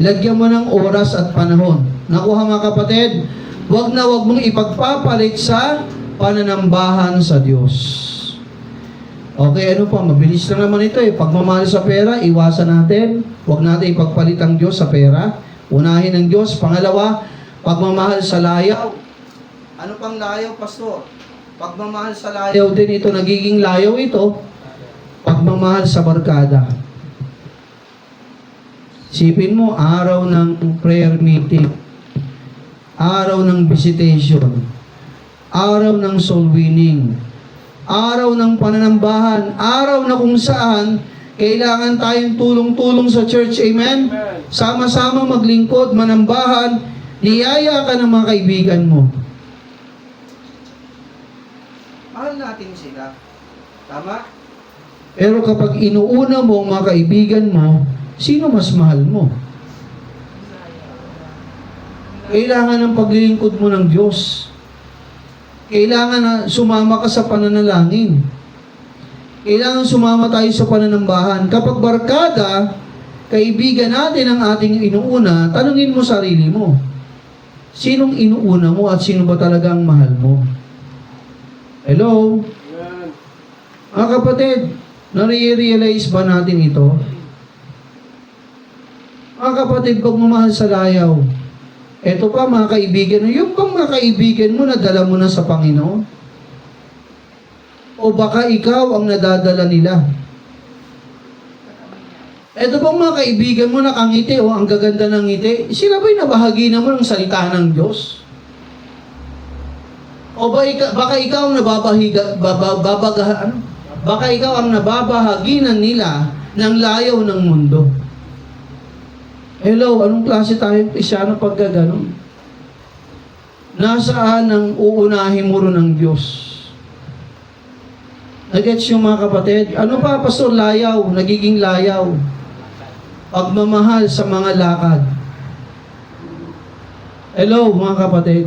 lagyan mo ng oras at panahon. Nakuha, mga kapatid, wag mong ipagpapalit sa pananambahan sa Diyos. Okay, ano pa? Mabilis lang naman ito eh. Pagmamahal sa pera, iwasan natin. Huwag natin ipagpalit ang Diyos sa pera. Unahin ang Diyos. Pangalawa, pagmamahal sa layaw. Ano pang layaw, pastor? Pagmamahal sa layaw din ito. Nagiging layaw ito. Pagmamahal sa barkada. Sipin mo, araw ng prayer meeting, araw ng visitation, araw ng soul winning, araw ng pananambahan, araw na kung saan kailangan tayong tulong-tulong sa church. Amen? Sama-sama maglingkod, manambahan, niyaya ka ng mga kaibigan mo. Mahal natin sila. Tama? Pero kapag inuuna mo ang mga kaibigan mo, sino mas mahal mo? Kailangan ng paglilingkod mo ng Diyos. Kailangan na sumama ka sa pananalangin. Kailangan sumama tayo sa pananambahan. Kapag barkada, kaibigan natin ang ating inuuna, tanungin mo sarili mo. Sinong inuuna mo at sino ba talagang mahal mo? Hello? Mga kapatid, nare-realize ba natin ito? Mga kapatid, pagmamahal sa layaw. Ito pa mga kaibigan, yung bang mga kaibigan mo nadala mo na sa Panginoon? O baka ikaw ang nadadala nila? Ito bang mga kaibigan mo nakangiti o ang gaganda ng ngiti? Sila ba'y nabahagi na mo ng salita ng Diyos? O baka ikaw ang baka ikaw ang nababahaginan nila ng layaw ng mundo. Hello, anong klase tayong Kristyano pagka ganun? Nasaan ang uunahin mo rin ng Diyos? Nagets yung mga kapatid? Ano pa, pastor? Layaw, nagiging layaw. Pagmamahal sa mga lakad. Hello, mga kapatid.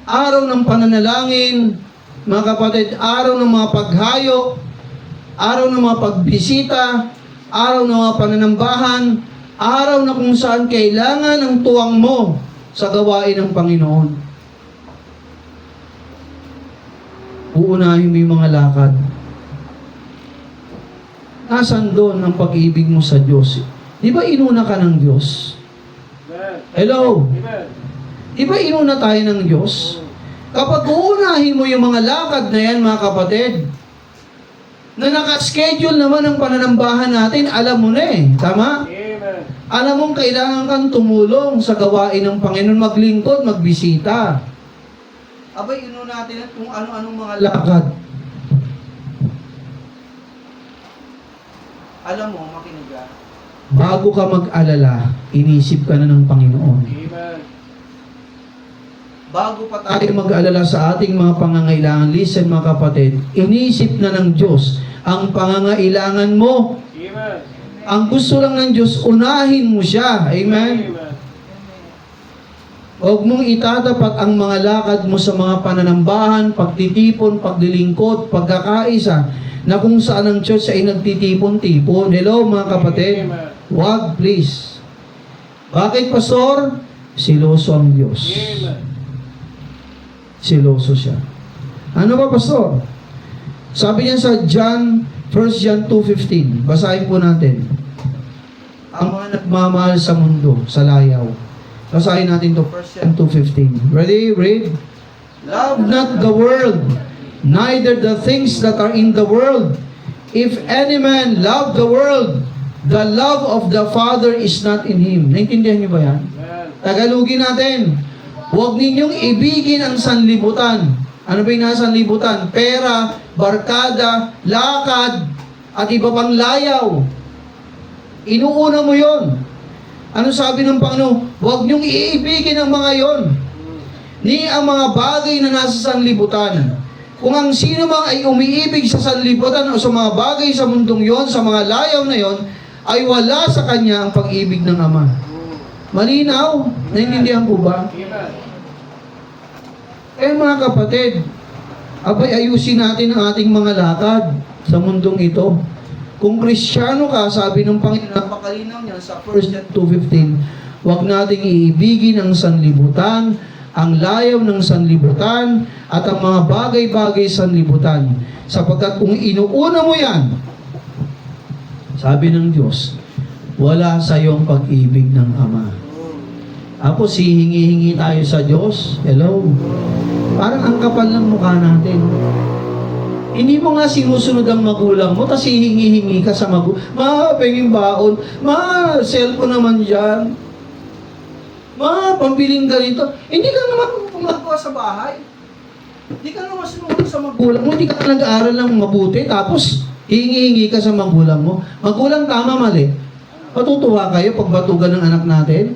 Araw ng pananalangin, mga kapatid, araw ng mga paghayo, araw ng mga pagbisita, araw ng mga pananambahan, araw na kung saan kailangan ang tuwang mo sa gawain ng Panginoon. Uunahin mo yung mga lakad. Nasaan doon ang pag-ibig mo sa Diyos? Di ba inuna ka ng Diyos? Hello? Di ba inuna tayo ng Diyos? Kapag uunahin mo yung mga lakad na yan, mga kapatid, na naka-schedule naman ang pananambahan natin, alam mo na eh. Tama? Amen. Alam mong kailangan kang tumulong sa gawain ng Panginoon, maglingkod, magbisita. Abay, natin at kung ano-anong mga lakad. Alam mo, makinig ka. Bago ka mag-alala, inisip ka na ng Panginoon. Amen. Bago pa tayo mag-alala sa ating mga pangangailangan, listen mga kapatid, inisip na ng Diyos ang pangangailangan mo. Amen. Ang gusto lang ng Diyos, unahin mo siya. Amen? Amen. Huwag mong itatapat ang mga lakad mo sa mga pananambahan, pagtitipon, paglilingkod, pagkakaisa, na kung saan ang church ay nagtitipon-tipon. Hello mga kapatid? Huwag, please. Bakit, Pastor? Siloso ang Diyos. Amen. Siloso siya. Ano ba, Pastor? Sabi niya sa 1 John 2:15. Basahin po natin. Ang mga nagmamahal sa mundo, sa layaw. Basahin natin to 1 John 2:15. Ready? Read. Love not the world, neither the things that are in the world. If any man love the world, the love of the Father is not in him. Naintindihan niyo ba yan? Amen. Tagalogin natin. Huwag ninyong ibigin ang sanlibutan. Ano ba yung nasa sanlibutan? Pera, barkada, lakad, at iba pang layaw. Inuuna mo yon. Ano sabi ng Panginoon? Huwag niyong iibigin ang mga yon. Ni ang mga bagay na nasa sanlibutan. Kung ang sino mang ay umiibig sa sanlibutan o sa mga bagay sa mundong yon, sa mga layaw na yon, ay wala sa kanya ang pag-ibig ng Ama. Malinaw? Naintindihan po ba? Amen. Mga kapatid, abay ayusin natin ang ating mga lakad sa mundong ito. Kung Kristiyano ka, sabi ng Panginoon, napakalinaw niya sa 1 John 2:15, huwag nating iibigin ang sanlibutan, ang layaw ng sanlibutan, at ang mga bagay-bagay sa sanlibutan. Sapagkat kung inuuna mo yan, sabi ng Diyos, wala sa iyong pag-ibig ng Ama. Tapos hihingi-hingi tayo sa Diyos. Hello? Parang ang kapal ng mukha natin. Hindi mo nga sinusunod ang magulang mo, tapos hihingi-hingi ka sa magulang. Penging baon. Cellphone naman dyan. Pambiling ganito. Hindi ka naman gumagawa sa bahay. Hindi ka naman sinunod sa magulang mo. Hindi ka nag-aaral ng mabuti. Tapos hihingi-hingi ka sa magulang mo. Magulang, tama, mali. Matutuwa kayo pag batugan ng anak natin?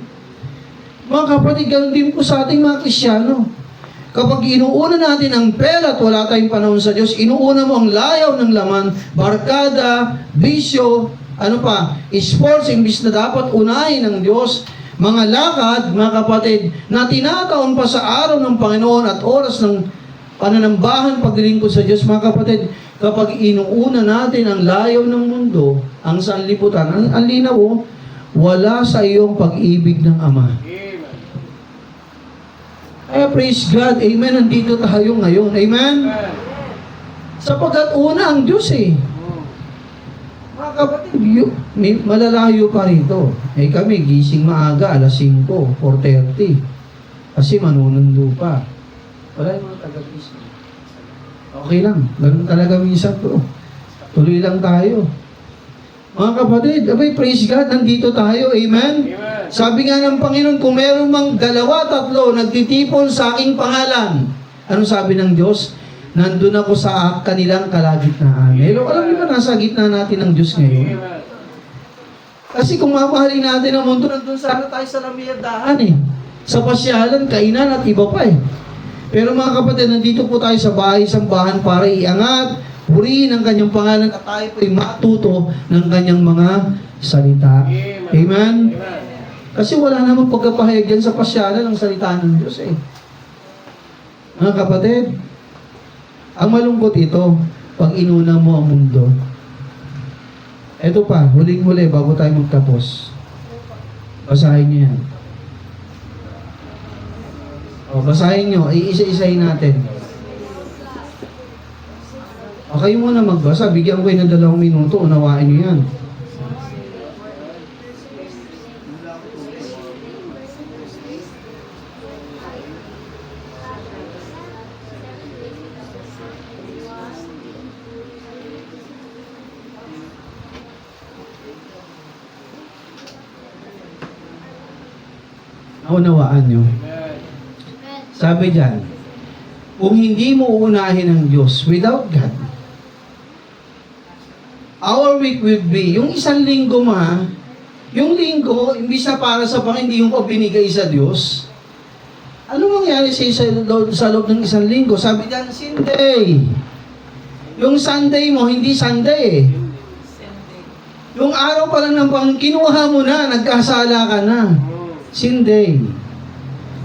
Mga kapatid, ganun din po sa ating mga Kristiyano. Kapag inuuna natin ang pera at wala tayong panahon sa Diyos, inuuna mo ang layaw ng laman, barkada, bisyo, sports, imbis na dapat unahin ng Diyos, mga lakad, mga kapatid, na tinataon pa sa araw ng Panginoon at oras ng pananambahan, paglilingkod sa Diyos, mga kapatid, kapag inuuna natin ang layaw ng mundo, ang sanlibutan, ang linaw, wala sa iyong pag-ibig ng Ama. Praise God. Amen. Nandito tayo ngayon. Amen? Sapagkat una ang Diyos eh. Mga kapatid, malalayo pa rito. Kami, gising maaga, alas 5, 4:30. Kasi manunundo pa. Wala yung mga taga-gising. Okay lang. Ganun talaga minsan to. Tuloy lang tayo. Mga kapatid, praise God, nandito tayo. Amen? Amen. Sabi nga ng Panginoon, kung meron mang 2, 3 nagtitipon sa aking pangalan, anong sabi ng Diyos? Nandun ako sa kanilang kalagitnaan. Hello, alam niyo ba nasa gitna natin ng Diyos ngayon? Kasi kung mamahalin natin ang mundo, nandun sana tayo sa lamiyadahan eh. Sa pasyalan, kainan at iba pa eh. Pero mga kapatid, nandito po tayo sa bahay-sambahan para iangat, purihin ang kanyang pangalan at tayo po ay matuto ng kanyang mga salita. Amen? Kasi wala namang pagkapahayag dyan sa pasyalan ng salita ng Diyos eh. Mga kapatid, ang malungkot ito, pag inuna mo ang mundo. Ito pa, huling-huli bago tayo magtapos. Basahin niyo yan. Basahin niyo, iisa-isahin natin. Kayo muna magbasa, bigyan ko kayo ng 2 minuto, unawain niyo yan. Naunawaan nyo? Sabi dyan, kung hindi mo uunahin ang Diyos without God, our week will be, yung isang linggo yung linggo, imbis na para sa hindi yung binigay sa Diyos, ano mangyari sa loob ng isang linggo? Sabi dyan, Sunday. Yung Sunday mo, hindi Sunday. Yung araw pa lang ng kinuha mo na, nagkasala ka na. Sunday.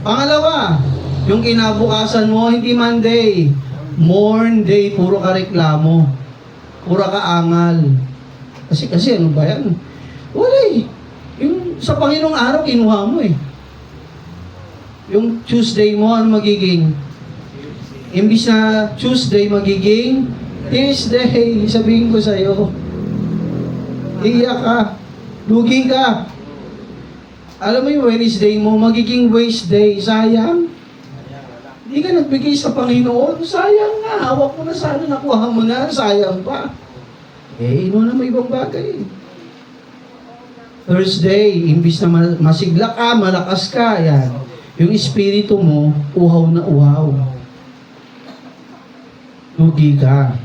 Pangalawa, yung kinabukasan mo, hindi Monday. Morn day, puro ka reklamo. Puro ka angal. Kasi ano ba yan? Wala eh. Yung sa Panginoong araw, kinuha mo eh. Yung Tuesday mo, ano magiging? Imbis na Tuesday, magiging Tuesday. Sabihin ko sa'yo, iyak ka, lugi ka. Alam mo yung Wednesday mo, magiging Wednesday. Sayang. Hindi ka nagbigay sa Panginoon. Sayang nga. Hawak mo na sana, nakuha mo na. Sayang pa. Ino na may ibang bagay. Thursday, imbis na masigla ka, malakas ka, yan. Yung espiritu mo, uhaw na uhaw. Lugi ka.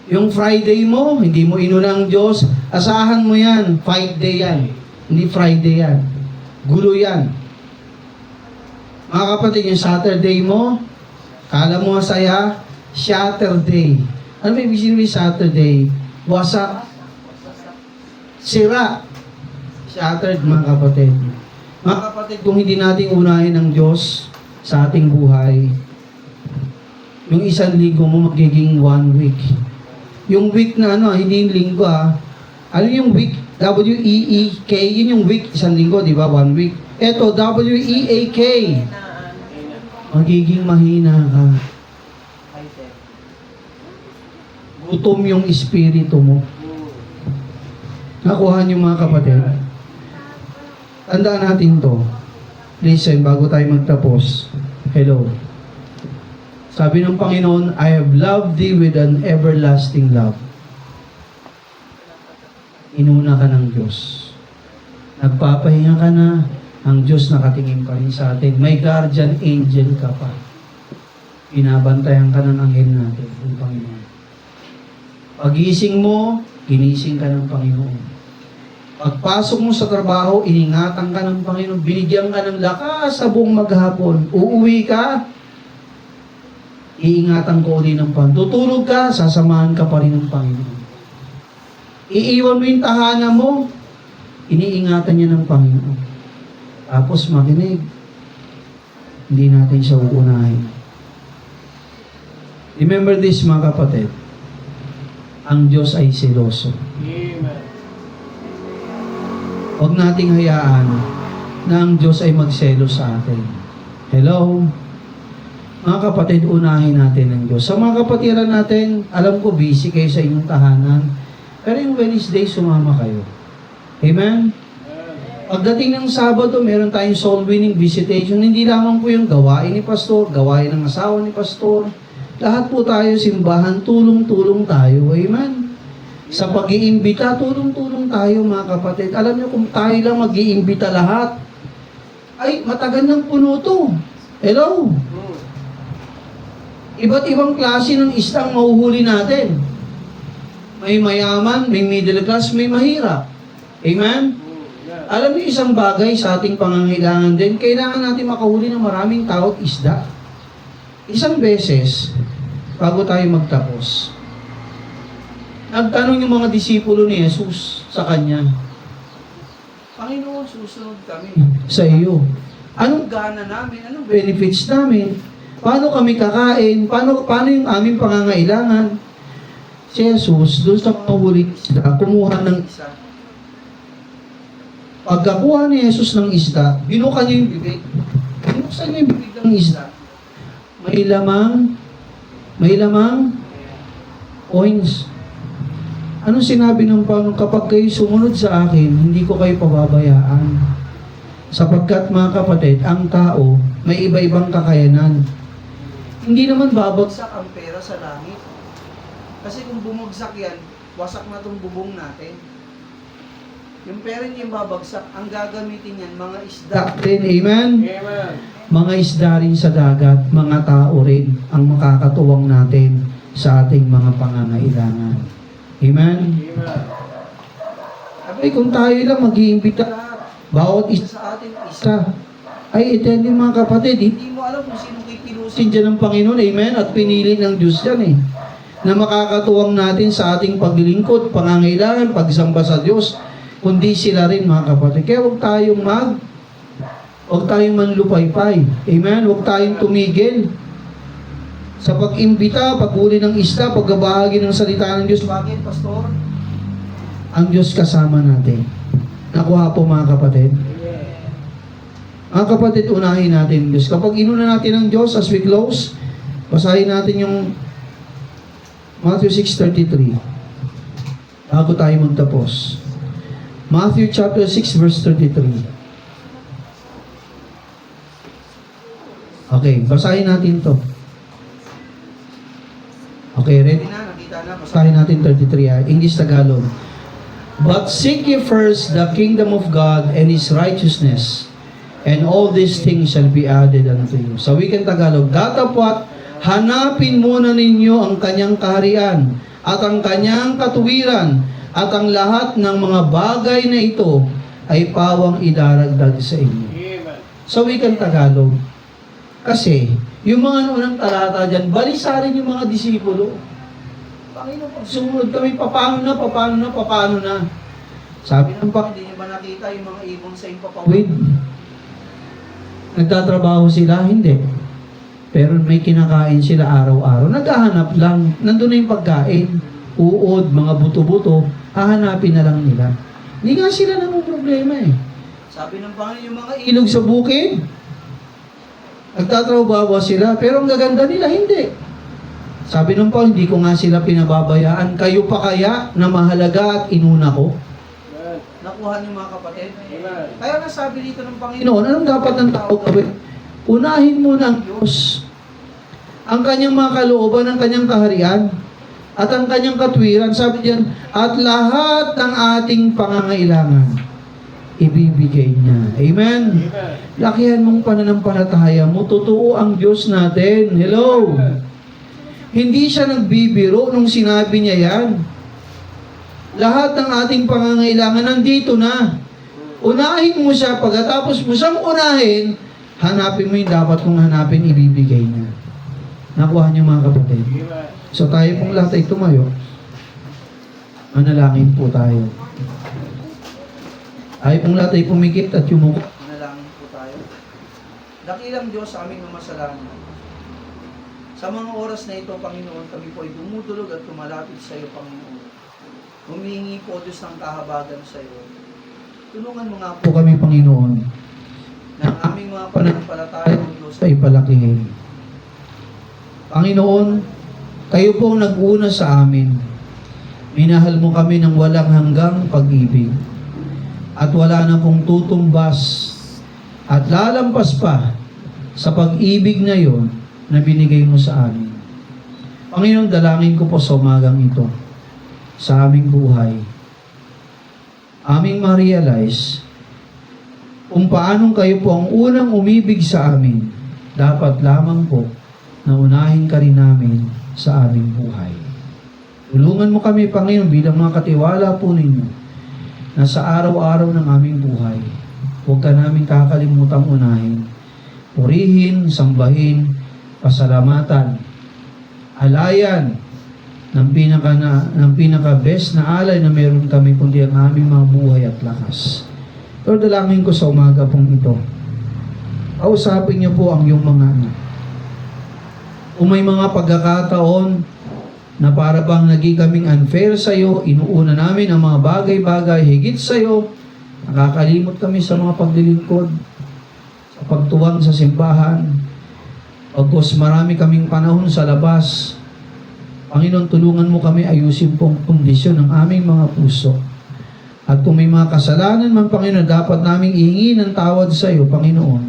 Yung Friday mo, hindi mo inuna ang Diyos, asahan mo yan, 5 day yan. Hindi Friday yan. Gulo yan. Mga kapatid, yung Saturday mo, kala mo masaya, Saturday. Ano may ibig sabihin Saturday? Wasak. Sira. Saturday, mga kapatid. Mga kapatid, kung hindi natin unahin ang Diyos sa ating buhay, yung isang linggo mo magiging 1 week. Yung week na hindi yung linggo Ano yung week? W-E-E-K, yun yung week, isang linggo, di ba? 1 week. Eto, W-E-A-K. Magiging mahina ka. Gutom yung espiritu mo. Nakuha niyo mga kapatid. Tandaan natin to. Listen, bago tayo magtapos. Hello. Sabi ng Panginoon, I have loved thee with an everlasting love. Inuna ka ng Diyos. Nagpapahinga ka na, ang Diyos nakatingin pa rin sa atin. May guardian angel ka pa. Binabantayan ka ng anghel natin, ng Panginoon. Pagising mo, ginising ka ng Panginoon. Pagpasok mo sa trabaho, iningatan ka ng Panginoon, binigyan ka ng lakas sa buong maghapon. Uuwi ka, iingatan ko ulit ng Panginoon. Tutulog ka, sasamahan ka pa rin ng Panginoon. Iiwan mo yung tahanan mo, iniingatan niya ng Panginoon. Tapos makinig, hindi natin siya uunahin. Remember this mga kapatid, ang Diyos ay seloso. Amen. Huwag nating hayaan na ang Diyos ay magselo sa atin. Hello? Mga kapatid, unahin natin ang Diyos. Sa mga kapatiran natin, alam ko busy kayo sa inyong tahanan. Pero yung Wednesday, sumama kayo. Amen? Pagdating ng Sabado, meron tayong soul winning visitation. Hindi lamang po yung gawain ni Pastor, gawain ng asawa ni Pastor. Lahat po tayo simbahan, tulong-tulong tayo. Amen? Sa pag-iimbita, tulong-tulong tayo mga kapatid. Alam niyo kung tayo lang mag-iimbita lahat, ay matagal ng puno to. Hello? Iba't ibang klase ng isdang mahuhuli natin. May mayaman, may middle class, may mahirap. Amen? Alam niyo isang bagay sa ating pangangailangan din, kailangan natin makahuli ng maraming tao at isda. Isang beses, bago tayo magtapos, nagtanong yung mga disipulo ni Jesus sa kanya, Panginoon, susunod kami sa iyo. Anong gana namin? Anong benefits namin? Paano kami kakain? Paano yung aming pangangailangan? Si Jesus, doon sa mahuling isda, kumuha ng isa. Pagkakuha ni Jesus ng isda, binukan niya yung bibig. Binuksan niya yung bibig ng isda. May lamang coins. Anong sinabi ng Panginoon? Kapag kayo sumunod sa akin, hindi ko kayo pababayaan. Sapagkat mga kapatid, ang tao may iba-ibang kakayanan. Hindi naman babagsak ang pera sa langit. Kasi kung bumagsak yan, wasak na itong bubong natin. Yung pera niya yung babagsak, ang gagamitin niyan, mga isda. Amen? Amen. Mga isda rin sa dagat, mga tao rin ang makakatuwang natin sa ating mga pangangailangan. Amen? Amen. Abay, kung tayo lang mag-iimbita, bawat isa sa atin, isa, ay itendin mga kapatid, hindi mo alam kung sino kikilusin dyan ng Panginoon, amen? At pinili ng Diyos yan eh, na makakatuwang natin sa ating paglilingkod, pangangailangan, pagsamba sa Diyos, kundi sila rin mga kapatid. Kaya huwag tayong manlupaypay, amen? Huwag tayong tumigil sa pag-imbita, paghuli ng isda, pagbabahagi ng salita ng Diyos. Bakit, Pastor? Ang Diyos kasama natin. Nakuha po mga kapatid. Mga kapatid, unahin natin ang Diyos. Kapag inuna natin ang Diyos, as we close, basahin natin yung Matthew 6:33. Bago tayo magtapos. Matthew chapter 6 verse 33. Okay, basahin natin to. Okay, ready na? Nakita na? Basahin natin 33. English Tagalog. But seek ye first the kingdom of God and His righteousness, and all these things shall be added unto you. Sa wikang Tagalog, datapwat, hanapin muna ninyo ang kanyang kaharian at ang kanyang katuwiran at ang lahat ng mga bagay na ito ay pawang idaragdag sa inyo. Amen. Sa wikang Tagalog, kasi yung mga unang talata dyan, balisarin yung mga disipulo. Panginoon, pag sumunod kami, paano na? Sabi ng Panginoon, hindi niyo ba nakita yung mga ibon sa impapawid? Nagtatrabaho sila? Hindi. Pero may kinakain sila araw-araw. Naghahanap lang. Nandun na yung pagkain. Uod, mga buto-buto. Hahanapin na lang nila. Hindi nga sila namang problema eh. Sabi ng Panginoon, yung mga ilog sa bukid, nagtatrabaho sila. Pero ang gaganda nila, hindi. Sabi ng Panginoon, hindi ko nga sila pinababayaan. Kayo pa kaya na mahalaga at inuna ko? Nakuha niyo mga kapatid? Amen. Kaya nga sabi dito ng Panginoon, anong dapat ng tao gawin? Unahin muna ang Diyos. Ang kanyang mga kalooban, ang kanyang kaharian, at ang kanyang katwiran. Sabi diyan, at lahat ng ating pangangailangan, ibibigay niya. Amen? Amen. Lakihan mong pananampalataya mo. Totoo ang Diyos natin. Hello? Hindi siya nagbibiro nung sinabi niya yan. Lahat ng ating pangangailangan nandito na. Unahin mo siya, pagkatapos mo siyang unahin, hanapin mo yung dapat kong hanapin, ibibigay niya. Nakuha niyo mga kapatid. Amen. So tayo pong lahat ay tumayo. Manalangin po tayo. Tayo pong lahat ay pumikit at yumuko. Manalangin po tayo. Dakilang Diyos sa aming mamasalanan. Sa mga oras na ito, Panginoon, kami po ay dumudulog at tumalapit sa iyo, Panginoon. Humihingi po, Diyos, ng kahabagan sa iyo. Tulungan mo nga po kami, Panginoon, na ang aming mga pananampalataya ng Diyos ay palakihin. Panginoon, kayo po nag-una sa amin. Minahal mo kami ng walang hanggang pag-ibig. At wala na pong tutumbas at lalampas pa sa pag-ibig na yon na binigay mo sa amin. Panginoon, dalangin ko po sa umagang ito, sa aming buhay, aming ma-realize kung paanong kayo po ang unang umibig sa amin, dapat lamang po na unahin ka rin namin sa aming buhay. Tulungan mo kami, Panginoon, bilang mga katiwala po ninyo, na sa araw-araw ng aming buhay, huwag ka namin kakalimutang unahin, purihin, sambahin, pasalamatan, alayan ng pinaka-best na alay na meron kami kundi ang aming mga buhay at lakas. Pero dalangin ko sa umaga pong ito, kausapin niyo po ang iyong mga anak. Kung may mga pagkakataon na para bang naging kaming unfair sa iyo, inuuna namin ang mga bagay-bagay higit sa iyo, nakakalimot kami sa mga paglilingkod, sa pagtuwang sa simbahan, pagkos marami kaming panahon sa labas. Panginoon, tulungan mo kami ayusin pong kondisyon ng aming mga puso. At kung may mga kasalanan man, Panginoon, dapat naming ihingi ng tawad sa iyo, Panginoon.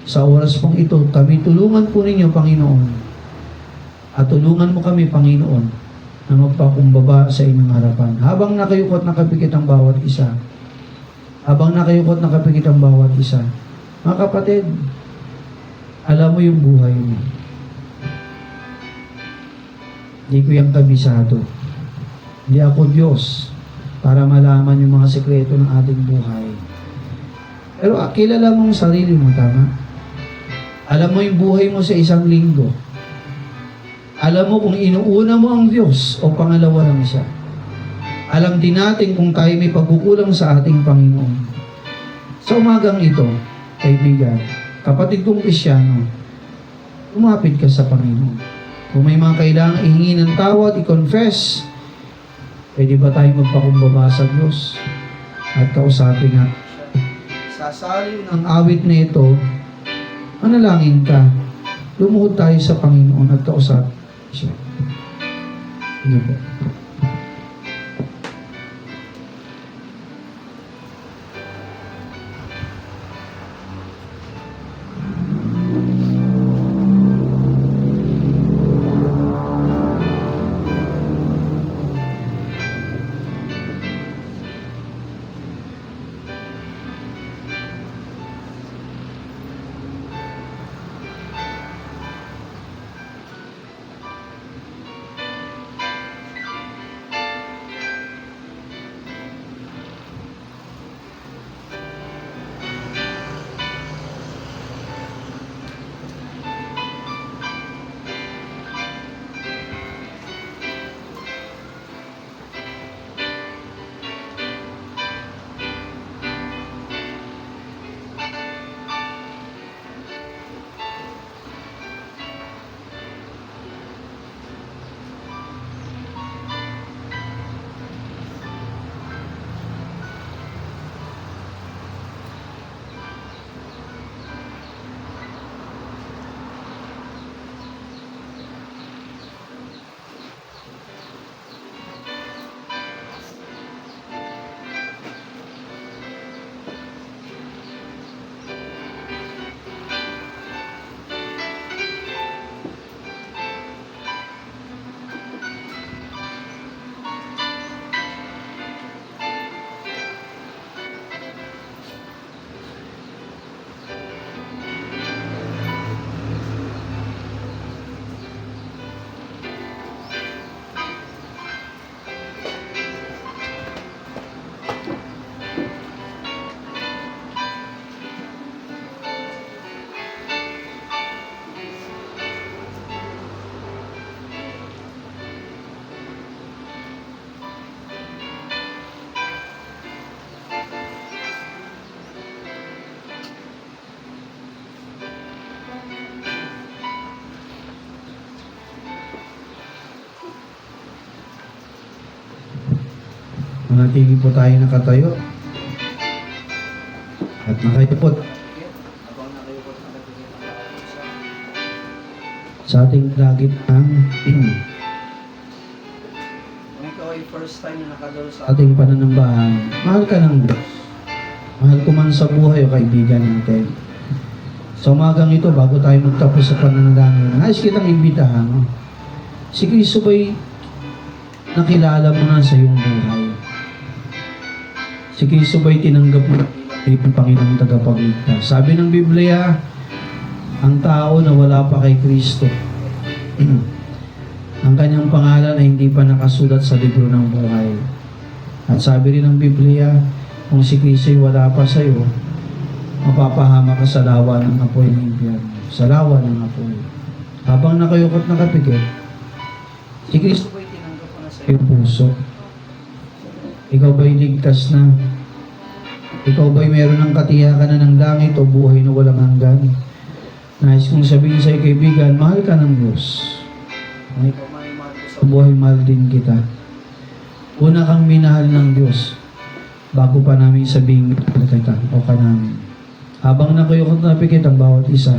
Sa oras pong ito, kami tulungan po ninyo, Panginoon. At tulungan mo kami, Panginoon, na magpakumbaba sa inyong harapan. Habang nakayukot nakapikit ang bawat isa, Habang nakayukot nakapikit ang bawat isa. Mga kapatid, alam mo yung buhay mo. Hindi ko yung kabisado. Hindi ako Diyos para malaman yung mga sekreto ng ating buhay. Pero kilala mo ang sarili mo, tama? Alam mo yung buhay mo sa isang linggo. Alam mo kung inuuna mo ang Diyos o pangalawa lang siya. Alam din natin kung tayo may pagkukulang sa ating Panginoon. Sa umagang ito, kaibigan, kapatid kong Kristyano, umapit ka sa Panginoon. Kung may mga kailangang ihingi ng tawad, i-confess, pwede ba tayo magpakumbaba sa Diyos? At kausapin nga, sasaliw ng awit na ito, manalangin ka, lumuhod tayo sa Panginoon at kausap siya. Sige po. Manatili po tayo nakatayo at nakayupot sa ating dagit ng kung ikaw ay first time na nakadalo sa ating pananambahan, mahal ka ng Diyos. Mahal ko man sa buhay o kaibigan natin. Sa umagang ito, bago tayo magtapos sa pananalangin, nais kitang imbitahan. Si Kristo ba'y nakilala mo na sa iyong buhay? Si Kristo ba'y tinanggap mo bilang Panginoong tagapagligtas? Sabi ng Biblia, ang tao na wala pa kay Kristo, ang kanyang pangalan ay hindi pa nakasulat sa libro ng buhay. At sabi rin ng Biblia, kung si Kristo ay wala pa sa iyo, mapapahama ka sa lawa ng apoy ng impyerno. Sa lawa ng apoy. Habang nakayukot nakapikit, si Kristo ba'y tinanggap mo na sa iyong puso? Ikaw ba'y ligtas na? Ikaw ba'y meron ng katiyakan na ng langit o buhay na walang hanggan? Nais kong sabihin sa iyo, kaibigan, mahal ka ng Diyos. Kung ikaw may mahal ko sa buhay, mahal din kita. Una kang minahal ng Diyos bago pa namin sabihin kita o ka namin. Habang nakayukot na pikit ang bawat isa,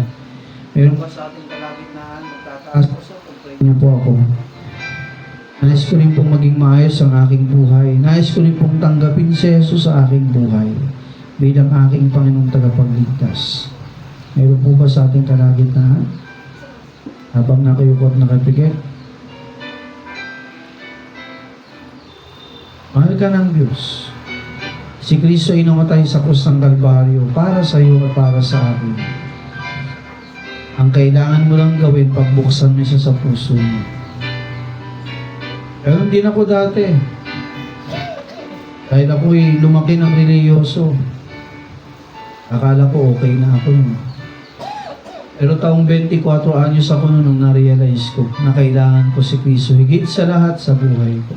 meron pa sa ating kalagitnaan, magtataas po sa pagpray niyo po ako. Nais ko rin pong maging maayos ang aking buhay. Nais ko rin pong tanggapin si Jesus sa aking buhay bilang aking Panginoong tagapagligtas. Meron po ba sa ating kalagitnaan? Habang nakayukot nakapikit? Mahal ka ng Diyos. Si Kristo ay namatay sa krus ng Kalbaryo para sa iyo at para sa akin. Ang kailangan mo lang gawin, pagbuksan mo siya sa puso mo. Pero hindi na ako dati. Dahil ako'y lumaki ng reliyoso. Akala ko okay na ako nun. Pero taong 24 anyos ako nung na-realize ko na kailangan ko si Kristo higit sa lahat sa buhay ko.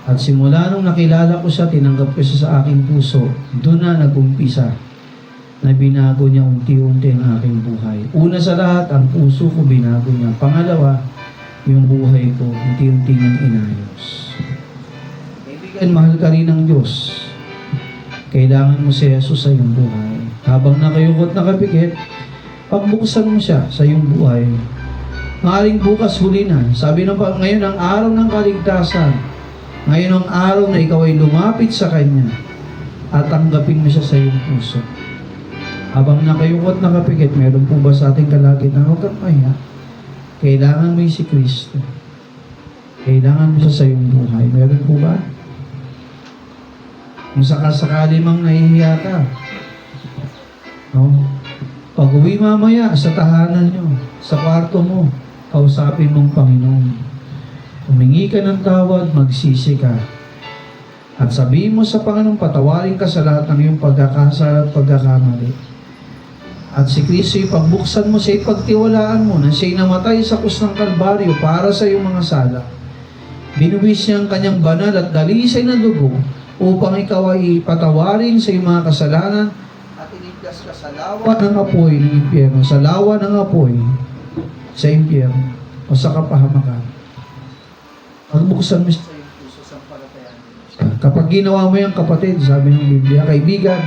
At simula nung nakilala ko siya, tinanggap ko siya sa aking puso, doon na nag-umpisa na binago niya unti-unti ang aking buhay. Una sa lahat, ang puso ko binago niya. Pangalawa, yung buhay ko, unti-unti niyang inayos. Kaibigan, mahal ka rin ng Diyos. Kailangan mo si Jesus sa iyong buhay. Habang nakayukot nakapikit, pagbuksan mo siya sa iyong buhay. Maaring bukas huli na. Sabi ng ngayon ang araw ng kaligtasan. Ngayon ang araw na ikaw ay lumapit sa Kanya at tanggapin mo siya sa iyong puso. Habang nakayukot nakapikit, meron po ba sa ating kalagitan? Huwag kang mahiya. Kailangan mo si Kristo. Kailangan mo siya sa iyong buhay. Meron po ba? Kung sakasakali mang nahihiya ka, no? Pag-uwi mamaya sa tahanan nyo, sa kwarto mo, kausapin mong Panginoon. Humingi ka ng tawad, magsisi ka. At sabihin mo sa Panginoon, patawarin ka sa lahat ng iyong pagkakasala at pagkakamali. At si Kristo, pagbuksan mo siya, ipagtiwalaan mo na siya'y namatay sa krus ng Kalbaryo para sa iyong mga sala. Binuwis niya ang kanyang banal at dalisay na dugo upang ikaw ay patawarin sa iyong mga kasalanan at iligtas ka sa lawa ng apoy ng impyerno, sa lawa ng apoy sa impyerno o sa kapahamakan. Pagbuksan mo siya sa iyong puso, sampalatayan mo. Kapag ginawa mo yan, kapatid, sabi ng Biblia, kaibigan,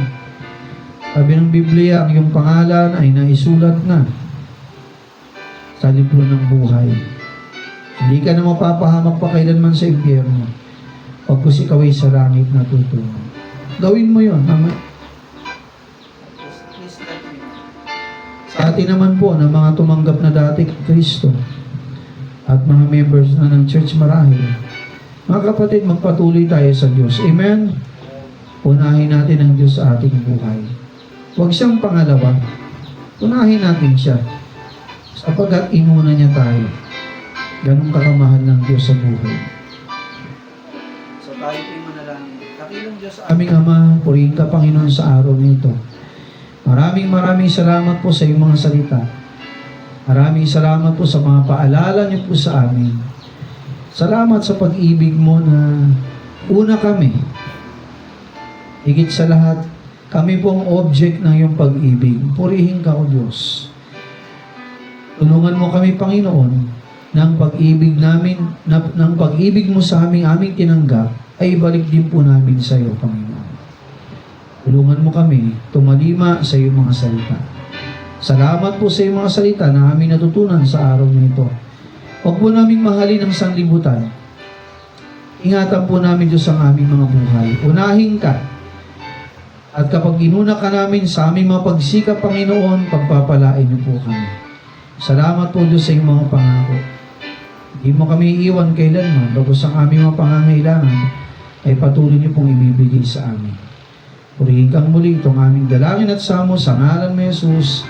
sabi ng Biblia, ang iyong pangalan ay naisulat na sa libro ng buhay. Hindi ka na mapapahamak pa kailanman sa impyerno pagkus ikaw ay sa langit natutunan. Gawin mo yun. Sa atin naman po, na mga tumanggap na dati kay Kristo, at mga members na ng church marahil. Mga kapatid, magpatuloy tayo sa Diyos. Amen? Unahin natin ang Diyos sa ating buhay. Huwag siyang pangalawa. Unahin natin siya. Sapagkat inuna niya tayo. Ganun kakamahal ng Diyos sa buhay. So tayo po'y manalangin. Dakilang Diyos sa aming Ama, purihin ka Panginoon sa araw nito. Maraming salamat po sa iyong mga salita. Maraming salamat po sa mga paalala niyo po sa amin. Salamat sa pag-ibig mo na una kami. Higit sa lahat, kami pong object ng iyong pag-ibig. Purihin ka, O Diyos. Tulungan mo kami, Panginoon, ng pag-ibig namin, ng pag-ibig mo sa aming tinanggap, ay ibalik din po namin sa iyo, Panginoon. Tulungan mo kami tumalima sa iyong mga salita. Salamat po sa iyong mga salita na aming natutunan sa araw nito. Huwag po naming mahalin ang sanlibutan. Ingatan po namin, Diyos, ang aming mga buhay. Unahin ka. At kapag inuna ka namin sa aming mga pagsikap, Panginoon, pagpapalain niyo po kami. Salamat po, Diyos, sa iyong mga pangako. Hindi mo kami iiwan kailanman, bagos ang aming mga pangangailangan, ay patuloy niyo pong ibibigay sa amin. Purihin kang muli itong aming dalangin at samo sa ngalan ni Jesus.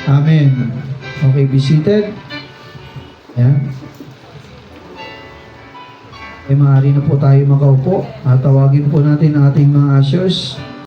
Amen. Okay, be seated. Ayan. Maaari na po tayo makaupo. Tawagin po natin ang ating mga ushers.